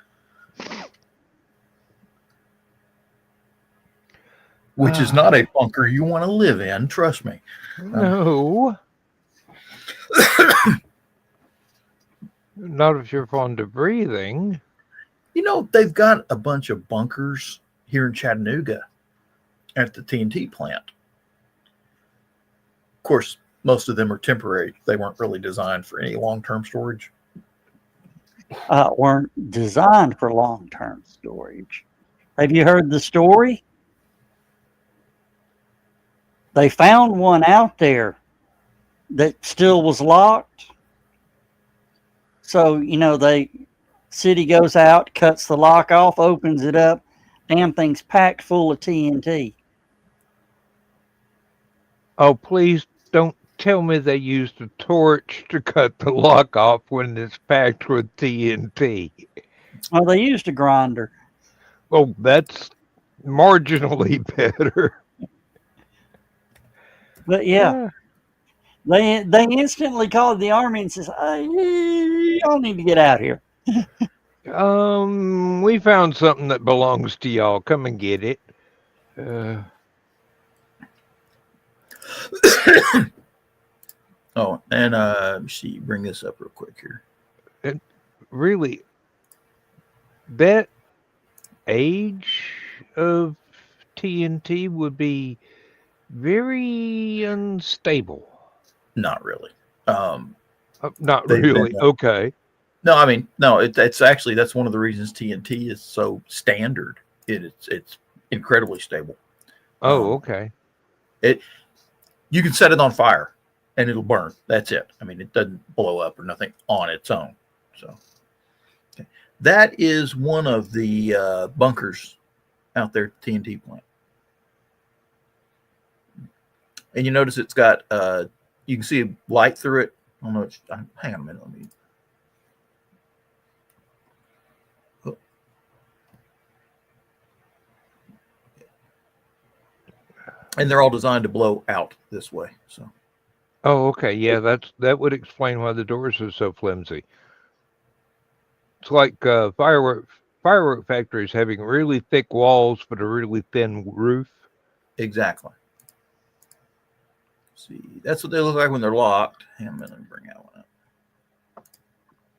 which is not a bunker you want to live in. Trust me. No. Not if you're fond of breathing. You know, they've got a bunch of bunkers here in Chattanooga at the TNT plant. Of course, most of them are temporary. They weren't really designed for any long-term storage. Weren't designed for long-term storage. Have you heard the story? They found one out there that still was locked. So, city goes out, cuts the lock off, opens it up. Damn thing's packed full of TNT. Oh, please don't tell me they used a torch to cut the lock off when it's packed with TNT. Well, they used a grinder. Well, that's marginally better. But yeah. They instantly called the army and says, "Hey, y'all need to get out here." We found something that belongs to y'all. Come and get it. Oh, and let me see, bring this up real quick here. And really, that age of TNT would be very unstable. Not really. Not really. Okay. No, I mean, no. It's actually, that's one of the reasons TNT is so standard. It's incredibly stable. Oh, okay. You can set it on fire and it'll burn. That's it. I mean, it doesn't blow up or nothing on its own. So that is one of the bunkers out there at the TNT plant. And you notice it's got you can see a light through it. I don't know. Hang on a minute. Let me. Oh. And they're all designed to blow out this way. So. Oh, okay. Yeah, that would explain why the doors are so flimsy. It's like firework factories having really thick walls but a really thin roof. Exactly. See, that's what they look like when they're locked. Hang on a minute, let me bring that one up.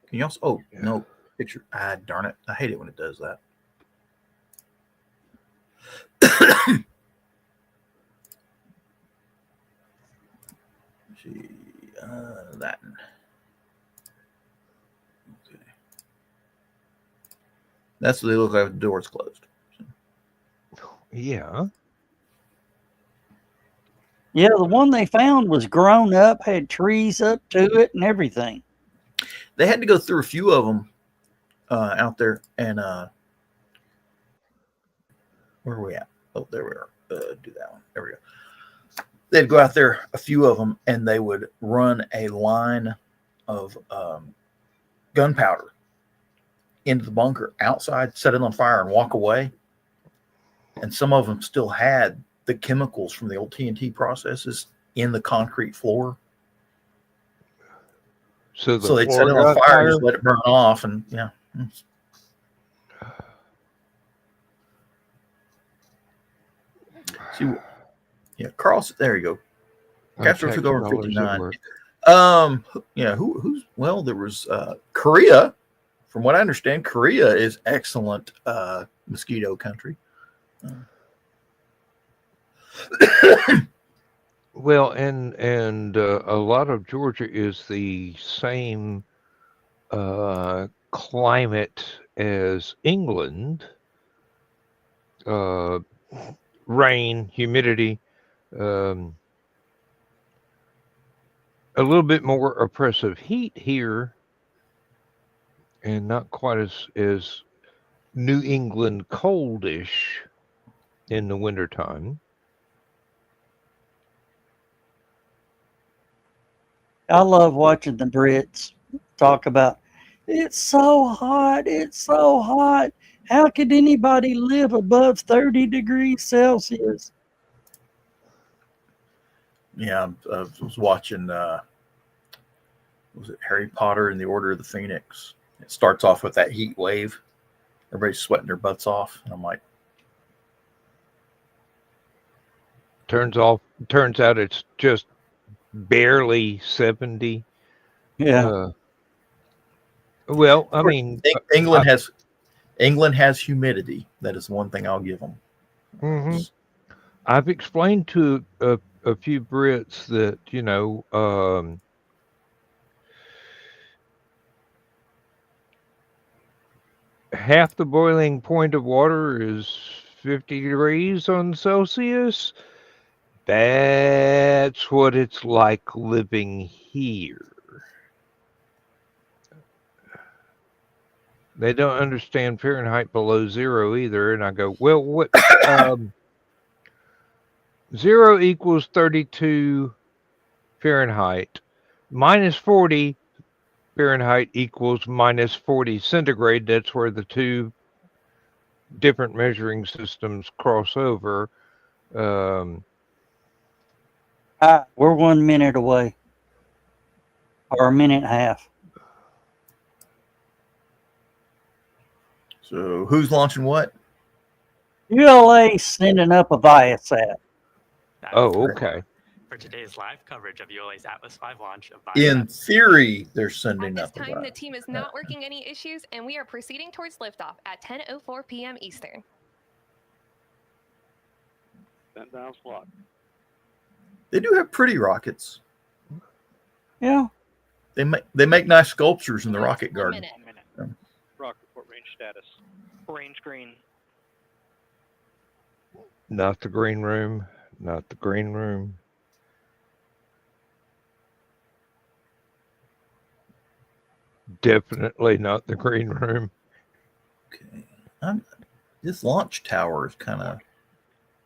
Can you also? Oh, yeah. No picture. Ah, darn it! I hate it when it does that. See, that. Okay. That's what they look like with the doors closed. Yeah. Yeah, the one they found was grown up, had trees up to it and everything. They had to go through a few of them out there, and where are we at? Oh, there we are. Do that one. There we go. They'd go out there, a few of them, and they would run a line of gunpowder into the bunker outside, set it on fire, and walk away. And some of them still had the chemicals from the old TNT processes in the concrete floor. So they'd set it on fire, just let it burn off, and yeah. See, yeah, Carlson. There you go. Castro took over in 59. Yeah, who's well? There was Korea. From what I understand, Korea is excellent mosquito country. Well, and a lot of Georgia is the same climate as England. Rain, humidity, A little bit more oppressive heat here, and not quite as New England coldish in the wintertime. I love watching the Brits talk about it's so hot, it's so hot. How could anybody live above 30 degrees Celsius? Yeah, I was watching. Was it Harry Potter and the Order of the Phoenix? It starts off with that heat wave. Everybody's sweating their butts off, and I'm like, Turns out it's just barely 70. Yeah. Well, I mean, England has humidity. That is one thing I'll give them. mhm. I've explained to a few Brits that, half the boiling point of water is 50 degrees on Celsius. That's what it's like living here. They don't understand Fahrenheit below zero either. And I go, well, what? Zero equals 32 Fahrenheit. Minus 40 Fahrenheit equals minus 40 centigrade. That's where the two different measuring systems cross over. We're 1 minute away, or a minute and a half. So who's launching what? ULA sending up a Viasat. Oh, okay. For today's live coverage of ULA's Atlas V launch of In theory, they're At sending this up. time, the team is not working any issues, and we are proceeding towards liftoff at 10:04 p.m. Eastern. 10,000 slot. They do have pretty rockets. Yeah. They make nice sculptures in the rocket 1 garden. minute. 1 minute. Rock report range status. Range green. Not the green room. Not the green room. Definitely not the green room. Okay. This launch tower is kind of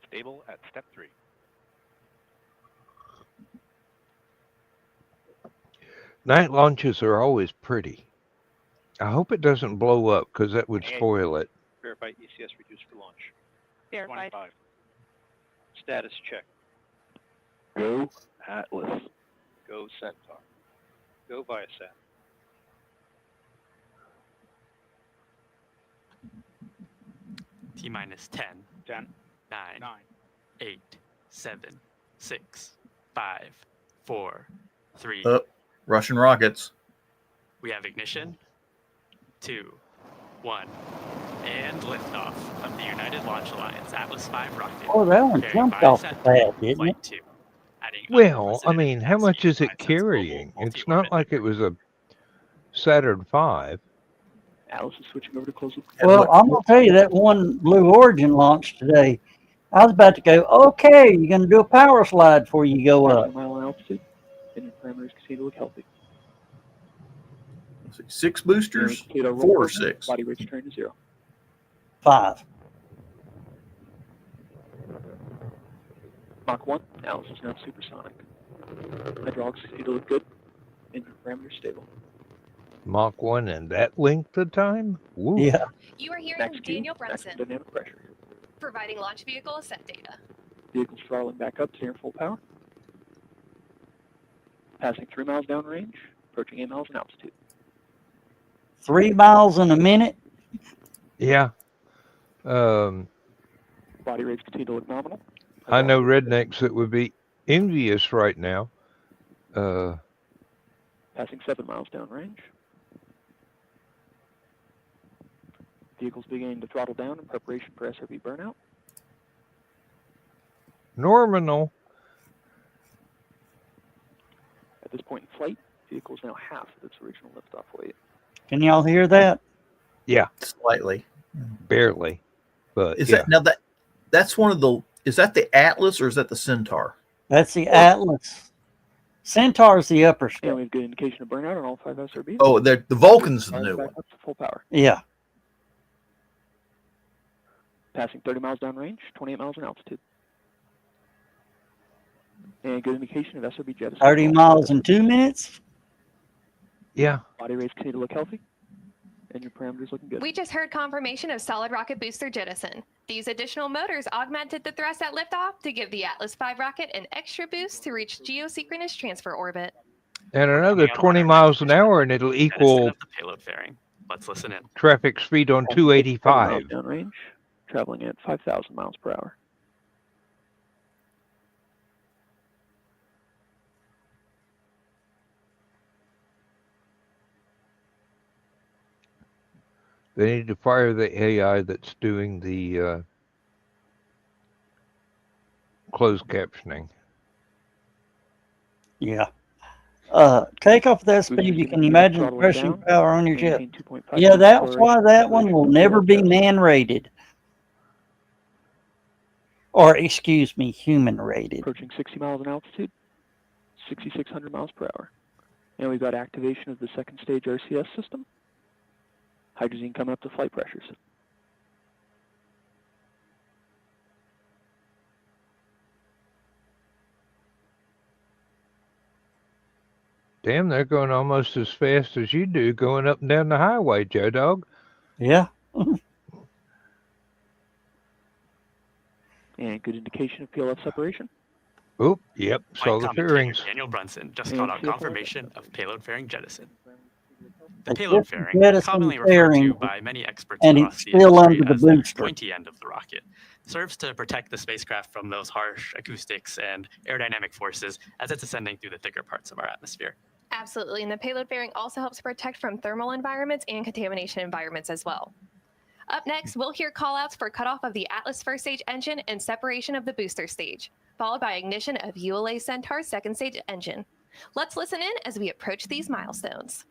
Stable at step 3. Night launches are always pretty. I hope it doesn't blow up because that would spoil it. Verify ECS reduced for launch. Verified. 25. Status check. Go Atlas. Go Centaur. Go Viasat. T minus 10, 10, 9, 9, 8, 7, 6, 5, 4, 3. Russian rockets. We have ignition. 2, 1, and liftoff of the United Launch Alliance Atlas V rocket. Oh, that one carrying jumped off the Viasat pad, 3 didn't Flight it? 2, adding Well, I unprecedented mean, how much capacity is to it Viasat's global carrying? It's multi-orbit not like it was a Saturn V. Atlas is switching over to close loop. Well, I'm going to tell you that one Blue Origin launched today. I was about to go, okay, you're going to do a power slide before you go up. Mile altitude. Engine parameters continue to look healthy. Let's see, 6 boosters, Potato roll 4 or program. 6. Body weight return to 0. 5. Mach 1. Atlas is now supersonic. Hydraulics continue to look good. Engine parameters stable. Mach 1 and that length of time? Woo. Yeah. You are hearing Max Q. Daniel Maximum Brunson, dynamic pressure. providing launch vehicle ascent data. Vehicles throttling back up to near full power. Passing 3 miles downrange. Approaching 8 miles in altitude. 3 miles in a minute. Yeah. Body rates continue to look nominal. I know rednecks that would be envious right now. Passing 7 miles downrange. Vehicles beginning to throttle down in preparation for SRB burnout. Nominal. At this point in flight, vehicle is now half of its original liftoff weight. Can y'all hear that? Yeah, Slightly. barely. But Is yeah. that now that's one of the Is that the Atlas or is that the Centaur? That's the Atlas. Centaur's the upper And stage. we have good indication of burnout on all 5 SRBs. Oh, the Vulcan's the Fire new back one. up to full power. Yeah. Passing 30 miles downrange, 28 miles in altitude. And good indication of SRB jettison. 30 miles in 2 minutes. Yeah. Body rates continue to look healthy. And your parameters looking good. We just heard confirmation of solid rocket booster jettison. These additional motors augmented the thrust at liftoff to give the Atlas V rocket an extra boost to reach geosynchronous transfer orbit. And another Coming up on 20 our miles next an mission, hour, and it'll jettison equal of the payload fairing. Let's listen in. traffic speed on 30 miles 285. downrange, traveling at 5,000 miles per hour. They need to fire the AI that's doing the closed captioning. Yeah. Takeoff with that speed, you can imagine the pressure and power on your jet. Maintain 2.5 Yeah, that's acceleration, why that one will separation, never be jettison. man-rated. Or, excuse me, human-rated. Approaching 60 miles in altitude, 6,600 miles per hour. And we've got activation of the second stage RCS system. Hydrazine coming up to flight pressures. Damn, they're going almost as fast as you do going up and down the highway, Joe Dog. Yeah. And good indication of PLF separation. Oop, yep, saw Flight the commentator fairings. Daniel Brunson just And called out CFR. confirmation of payload fairing jettison. The It's payload just fairing, jettison commonly referred fairing, to by many experts and across it's the still industry under the as the booster. pointy end of the rocket, serves to protect the spacecraft from those harsh acoustics and aerodynamic forces as it's ascending through the thicker parts of our atmosphere. Absolutely, and the payload fairing also helps protect from thermal environments and contamination environments as well. Up next, we'll hear callouts for cutoff of the Atlas first stage engine and separation of the booster stage, followed by ignition of ULA Centaur's second stage engine. Let's listen in as we approach these milestones.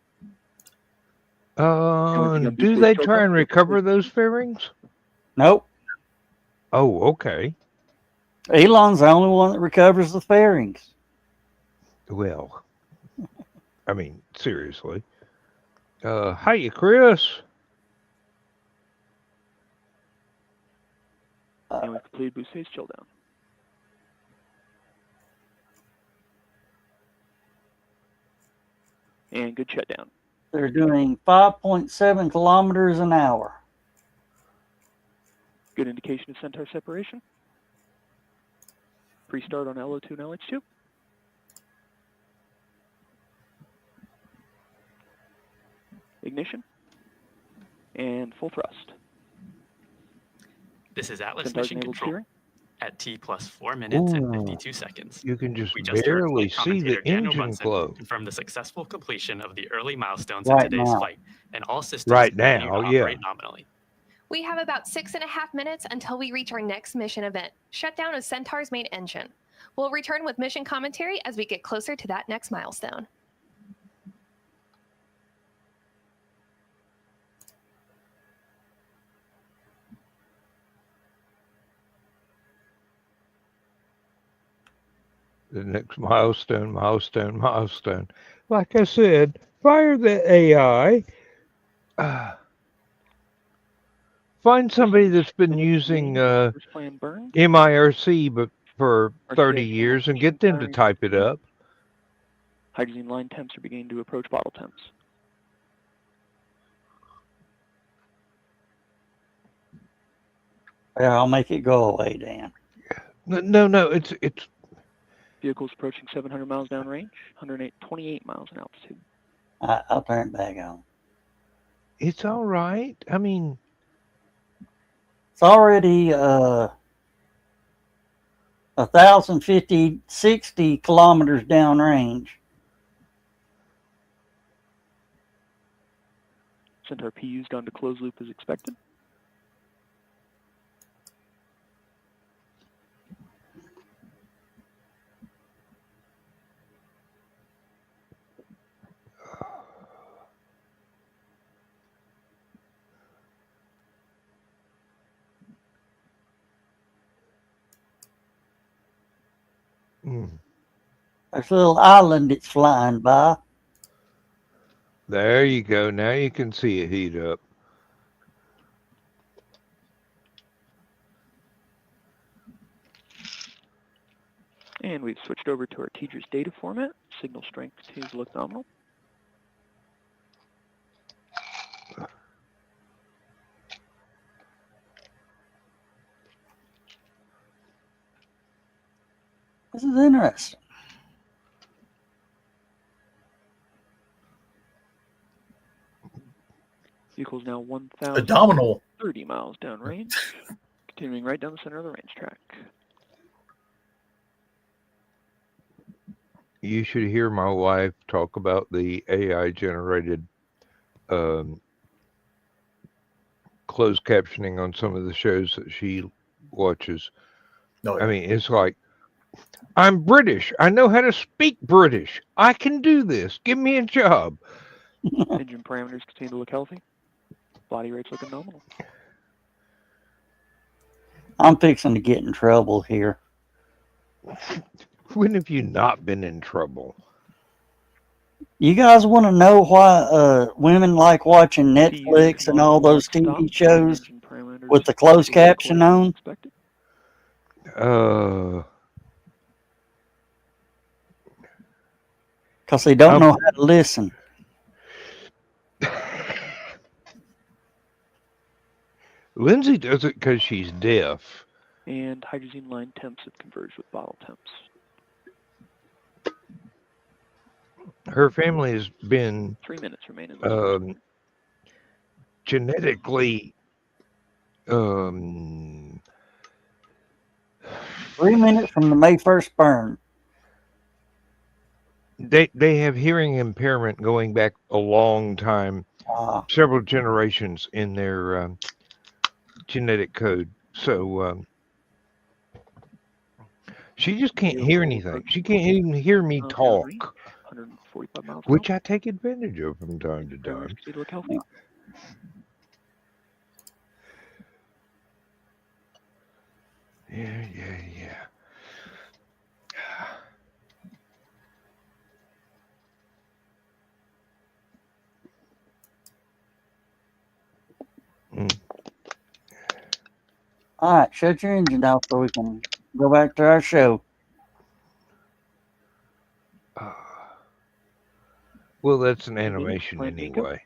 Do they try and recover those fairings? Nope. Oh, okay. Elon's the only one that recovers the fairings. Well, I mean, seriously. Hiya, Chris. And we've completed boost stage chill down. And good shutdown. They're doing 5.7 kilometers an hour. Good indication of Centaur separation. Pre-start on LO2 and LH2. Ignition. And full thrust. This is Atlas Centaur's Mission enabled Control steering. at T plus 4 minutes and Ooh. 52 seconds. You can just We just heard barely flight see the commentator Daniel engine Brunson glow. confirm the successful completion of the early milestones Right in today's now. flight, and all systems Right continue now, to yeah. operate nominally. We have about 6.5 minutes until we reach our next mission event, shutdown of Centaur's main engine. We'll return with mission commentary as we get closer to that next milestone. The next milestone. Like I said, fire the AI. Find somebody that's been using First plan burned. MIRC but for RCA 30 years and get them to firing. type it up. Hydrazine line temps are beginning to approach bottle temps. Yeah, I'll make it go away, Dan. No, it's Vehicles approaching 700 miles downrange, 28 miles in altitude. I'll turn it back on. it's all right. I mean, It's already 1,060 kilometers downrange. Centaur PU's gone to closed loop as expected. Mm. There's a little island it's flying by. There you go. Now you can see it heat up. And we've switched over to our teacher's data format. Signal strength continues to look nominal. This is interesting. Vehicle's now A 1,030 domino. miles downrange, continuing right down the center of the range track. You should hear my wife talk about the AI generated closed captioning on some of the shows that she watches. No, I mean, it's like, I'm British. I know how to speak British. I can do this. Give me a job. Engine parameters continue to look healthy. Body rate's looking nominal. I'm fixing to get in trouble here. When have you not been in trouble? You guys want to know why women like watching Netflix and all those TV shows with the closed caption on? Because they don't know how to listen. Lindsay does it because she's deaf. And hydrazine line temps have converged with bottle temps. Her family has been 3 minutes remain in the genetically 3 minutes from the May 1st burn. they have hearing impairment going back a long time, several generations in their genetic code. So she just can't hear anything. She can't even hear me talk, 145 miles which I take advantage of from time to time. Look healthy. Yeah. All right, shut your engine off so we can go back to our show. Well, that's an animation anyway.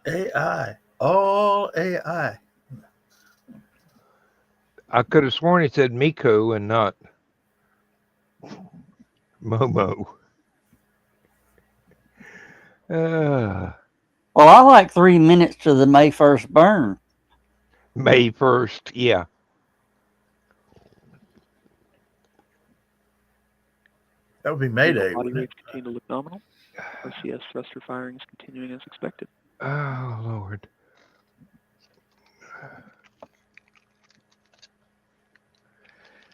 AI. All AI. I could have sworn it said Miko and not Momo. Well, I like 3 minutes to the May 1st burn. May 1st, yeah. That would be Mayday. Body rates continue to look nominal. RCS thruster firing is continuing as expected. Oh, Lord.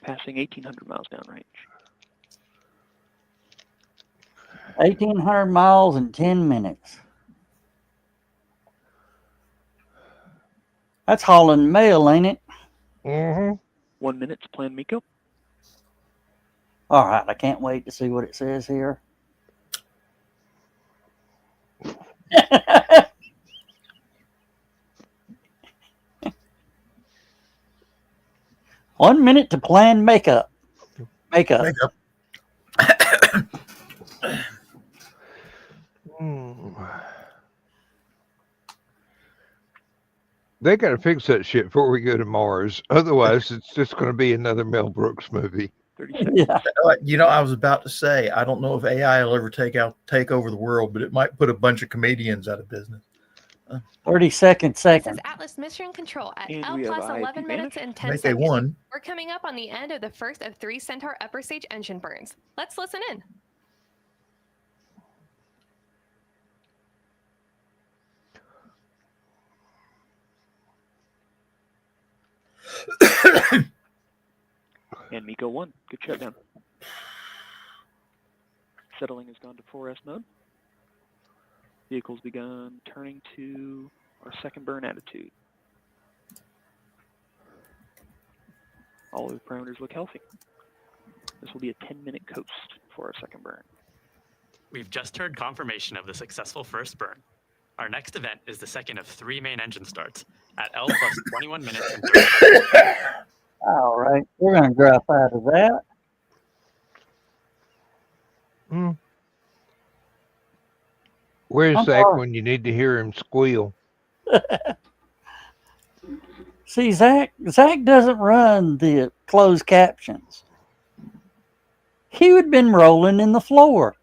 Passing 1,800 miles downrange. 1,800 miles in 10 minutes. That's hauling mail, ain't it? Mm-hmm. 1 minute to plan Miko. All right, I can't wait to see what it says here. 1 minute to plan makeup. Makeup. They got to fix that shit before we go to Mars. Otherwise, it's just going to be another Mel Brooks movie. 30 seconds. Yeah. You know, I was about to say, I don't know if AI will ever take over the world, but it might put a bunch of comedians out of business. 30-second. This is Atlas Mission Control at And L we have plus a 11 IP minutes and 10 Mayday seconds. 1. We're coming up on the end of the first of 3 Centaur upper stage engine burns. Let's listen in. And Miko 1. Good shutdown. Settling has gone to 4S mode. Vehicle's begun turning to our second burn attitude. All of the parameters look healthy. This will be a 10-minute coast for our second burn. We've just heard confirmation of the successful first burn. Our next event is the second of 3 main engine starts at L plus 21 minutes and 30 seconds. All right, we're going to drop out of that. Where's I'm Zach sorry. when you need to hear him squeal? See, Zach doesn't run the closed captions. He would have been rolling in the floor.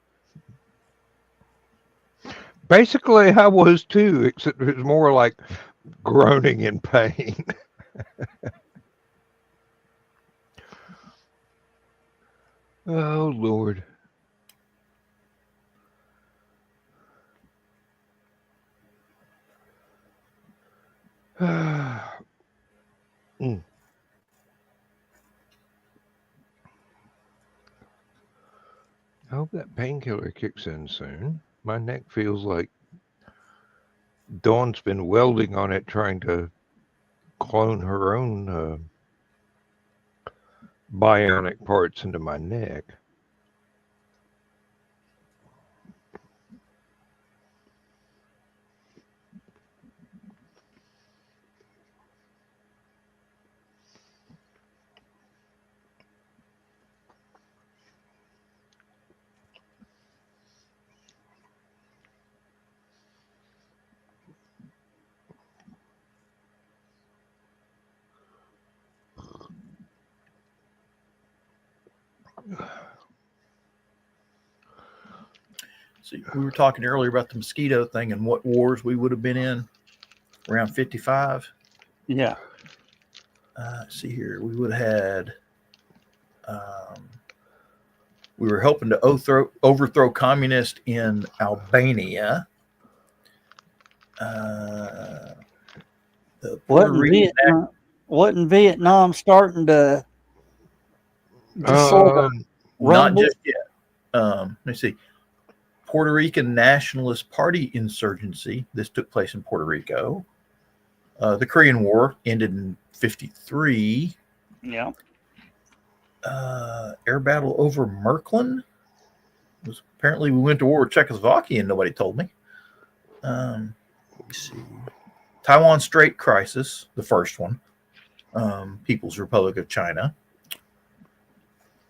Basically, I was too, except it was more like groaning in pain. Oh, Lord. I hope that painkiller kicks in soon. My neck feels like Dawn's been welding on it, trying to clone her own bionic parts into my neck. See, we were talking earlier about the mosquito thing and what wars we would have been in around 55. Yeah. Let's see here. We would have had, we were helping to overthrow communists in Albania. The Puerto Rican Wasn't Vietnam starting to sort of not rumble? just yet. Let's see. Puerto Rican Nationalist Party insurgency. This took place in Puerto Rico. The Korean War ended in 53. Yeah. Air battle over Märklin. Was apparently we went to war with Czechoslovakia and nobody told me. Let me see. Taiwan Strait crisis, the first one. People's Republic of China.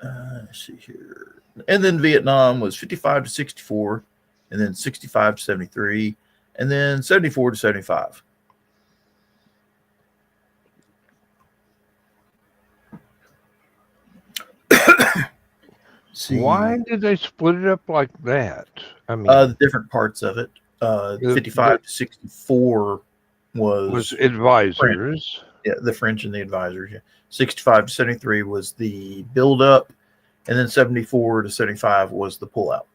Let's see here. And then Vietnam was 55 to 64, and then 65 to 73, and then 74 to 75. See, why did they split it up like that? I mean, the different parts of it. 55 to 64 was advisors. French. Yeah, the French and the advisors. Yeah. 65 to 73 was the build-up, and then 74 to 75 was the pullout.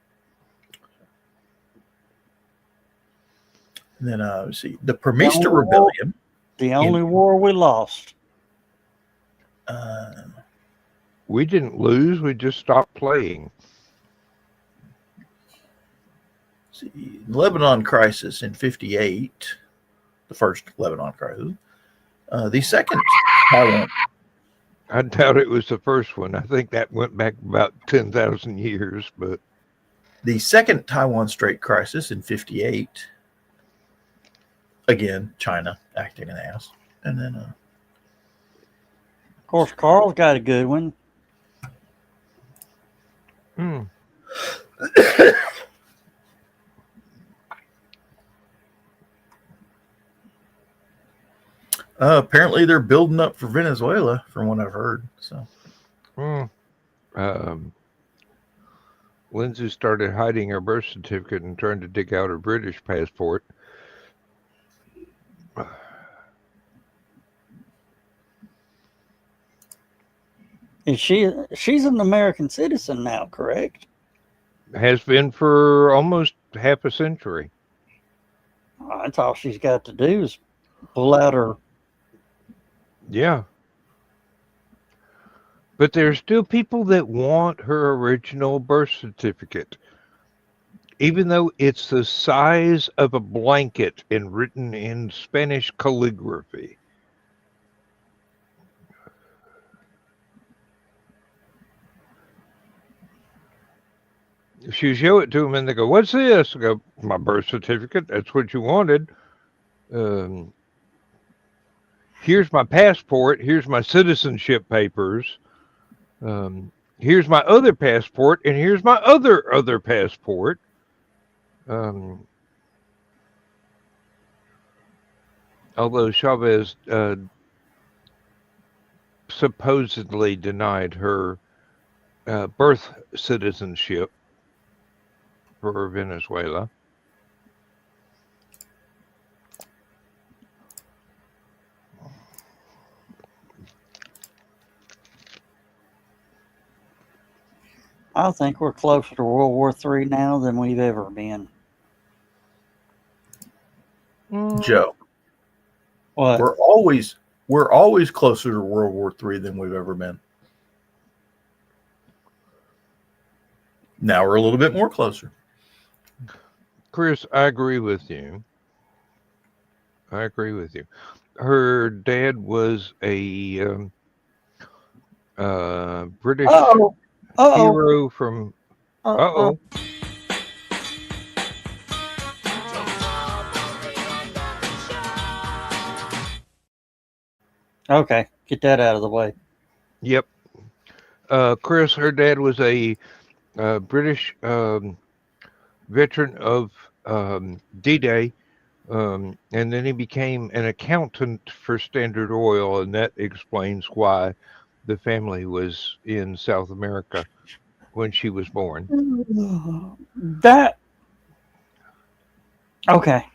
And then let's see, the Promista Rebellion. The only war we lost. We didn't lose. We just stopped playing. See, Lebanon crisis in 58, the first Lebanon crisis. The second Taiwan. I doubt it was the first one. I think that went back about 10,000 years. But the second Taiwan Strait crisis in 58. Again, China acting an ass. And then, of course, Carl's got a good one. Apparently, they're building up for Venezuela, from what I've heard. So, Lindsay started hiding her birth certificate and trying to dig out her British passport. Is she's an American citizen now, correct? Has been for almost half a century. That's all she's got to do is pull out her. Yeah. But there's still people that want her original birth certificate. even though it's the size of a blanket and written in Spanish calligraphy. If you show it to them and they go, "What's this?" I go, "My birth certificate. That's what you wanted. Here's my passport. Here's my citizenship papers. Here's my other passport, and here's my other passport." Although Chavez supposedly denied her birth citizenship for Venezuela. I think we're closer to World War III now than we've ever been. Joe, What? we're always closer to World War III than we've ever been. Now we're a little bit more closer. Chris, I agree with you. Her dad was a British hero from. Uh-oh. Okay, get that out of the way. Yep. Chris, her dad was a British veteran of D-Day, and then he became an accountant for Standard Oil, and that explains why the family was in South America when she was born. Okay.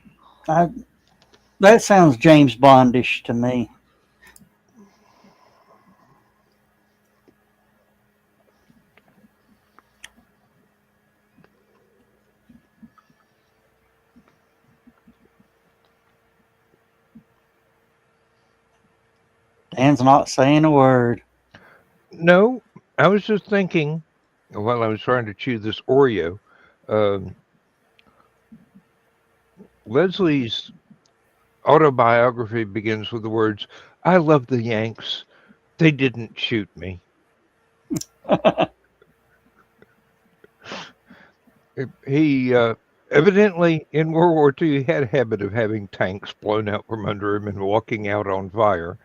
That sounds James Bondish to me. Dan's not saying a word. No, I was just thinking while I was trying to chew this Oreo. Leslie's autobiography begins with the words, "I love the Yanks. They didn't shoot me." He evidently in World War II he had a habit of having tanks blown out from under him and walking out on fire.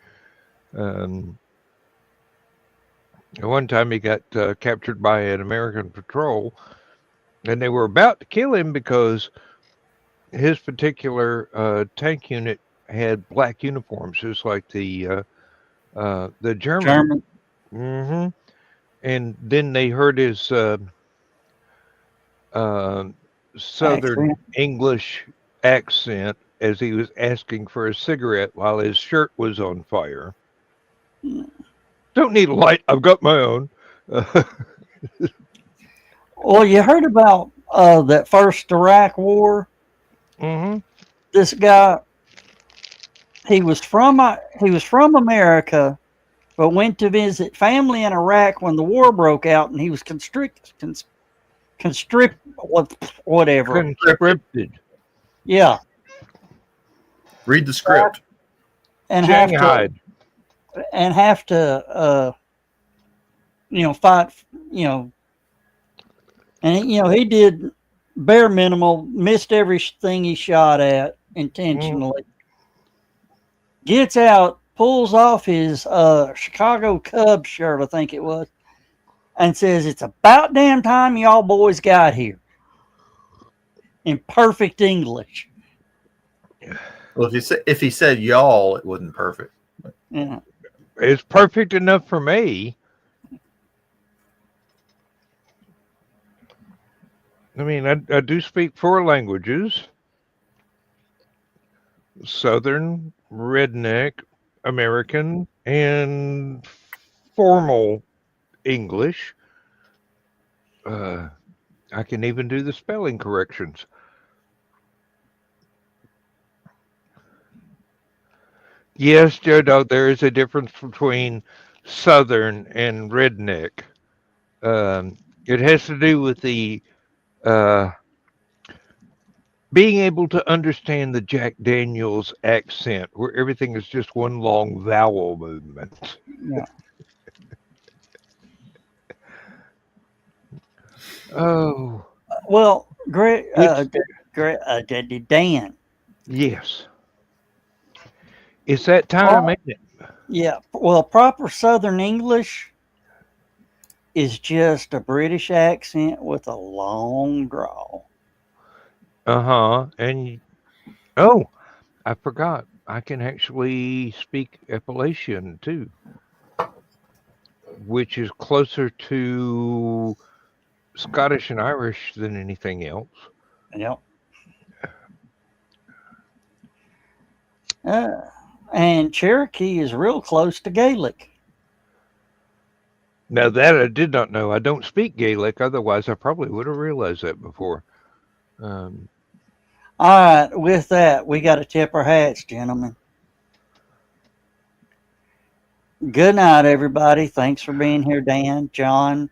One time he got captured by an American patrol, and they were about to kill him because his particular tank unit had black uniforms, just like the German. Mm-hmm. And then they heard his Southern English accent as he was asking for a cigarette while his shirt was on fire. Don't need a light. I've got my own. Well, you heard about that first Iraq war? Mm-hmm. This guy, he was from America, but went to visit family in Iraq when the war broke out, and he was conscripted. Yeah. Read the script. And Shanghai. have to fight, and he did bare minimal, missed everything he shot at intentionally. Gets out, pulls off his Chicago Cubs shirt, I think it was, and says, "It's about damn time y'all boys got here," in perfect English. Well, if he said y'all, it wasn't perfect. Yeah. It's perfect enough for me. I mean, I do speak 4 languages: Southern, Redneck, American, and formal English. I can even do the spelling corrections. Yes, Joe Dog, there is a difference between Southern and Redneck. It has to do with the being able to understand the Jack Daniels accent, where everything is just one long vowel movement. Yeah. Oh, Well, it's Dan. yes. It's that time, ain't it? Yeah. Well, proper Southern English is just a British accent with a long drawl. Uh-huh. And oh, I forgot. I can actually speak Appalachian too, which is closer to Scottish and Irish than anything else. Yep. And Cherokee is real close to Gaelic. Now that I did not know. I don't speak Gaelic, otherwise I probably would have realized that before. All right, with that, we got to tip our hats, gentlemen. Good night, everybody. Thanks for being here, Dan, John,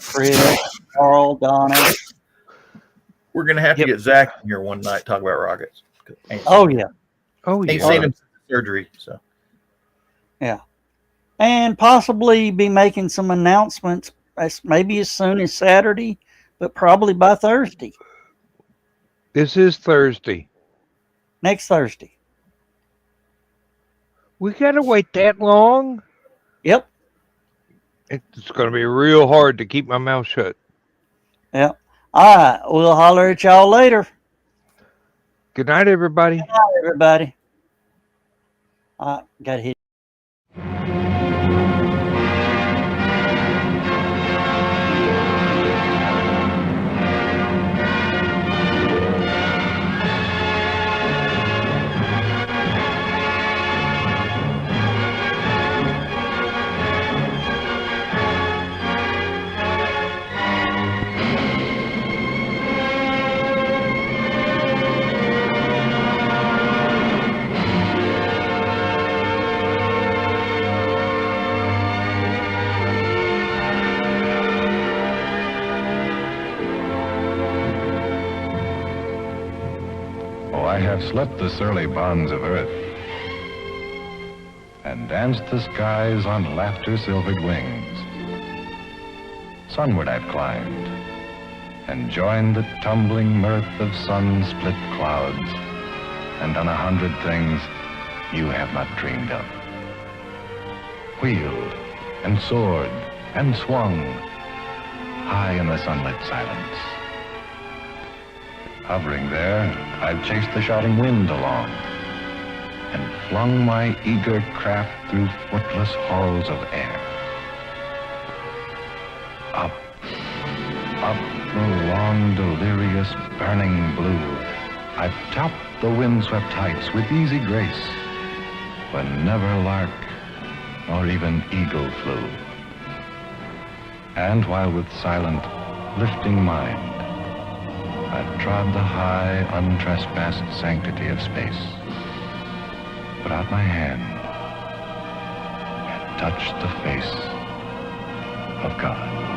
Chris, Carl, Donna. We're gonna have Yep. to get Zach in here one night talk about rockets. Oh, yeah. Oh Ain't yeah. seen him since surgery, so And possibly be making some announcements maybe as soon as Saturday, but probably by Thursday, This is Thursday. next Thursday. We gotta wait that long? Yep. It's gonna be real hard to keep my mouth shut. Yep. All right. We'll holler at y'all later. Good night, everybody. Good night, everybody. All right. Got to hit. I have slept the surly bonds of earth and danced the skies on laughter-silvered wings. Sunward I've climbed and joined the tumbling mirth of sun-split clouds and done 100 things you have not dreamed of. Wheeled and soared and swung high in the sunlit silence. Hovering there, I've chased the shouting wind along and flung my eager craft through footless halls of air. Up, up the long, delirious, burning blue, I've topped the windswept heights with easy grace, when never lark nor even eagle flew. And while with silent, lifting mind, I've trod the high, untrespassed sanctity of space, put out my hand and touched the face of God.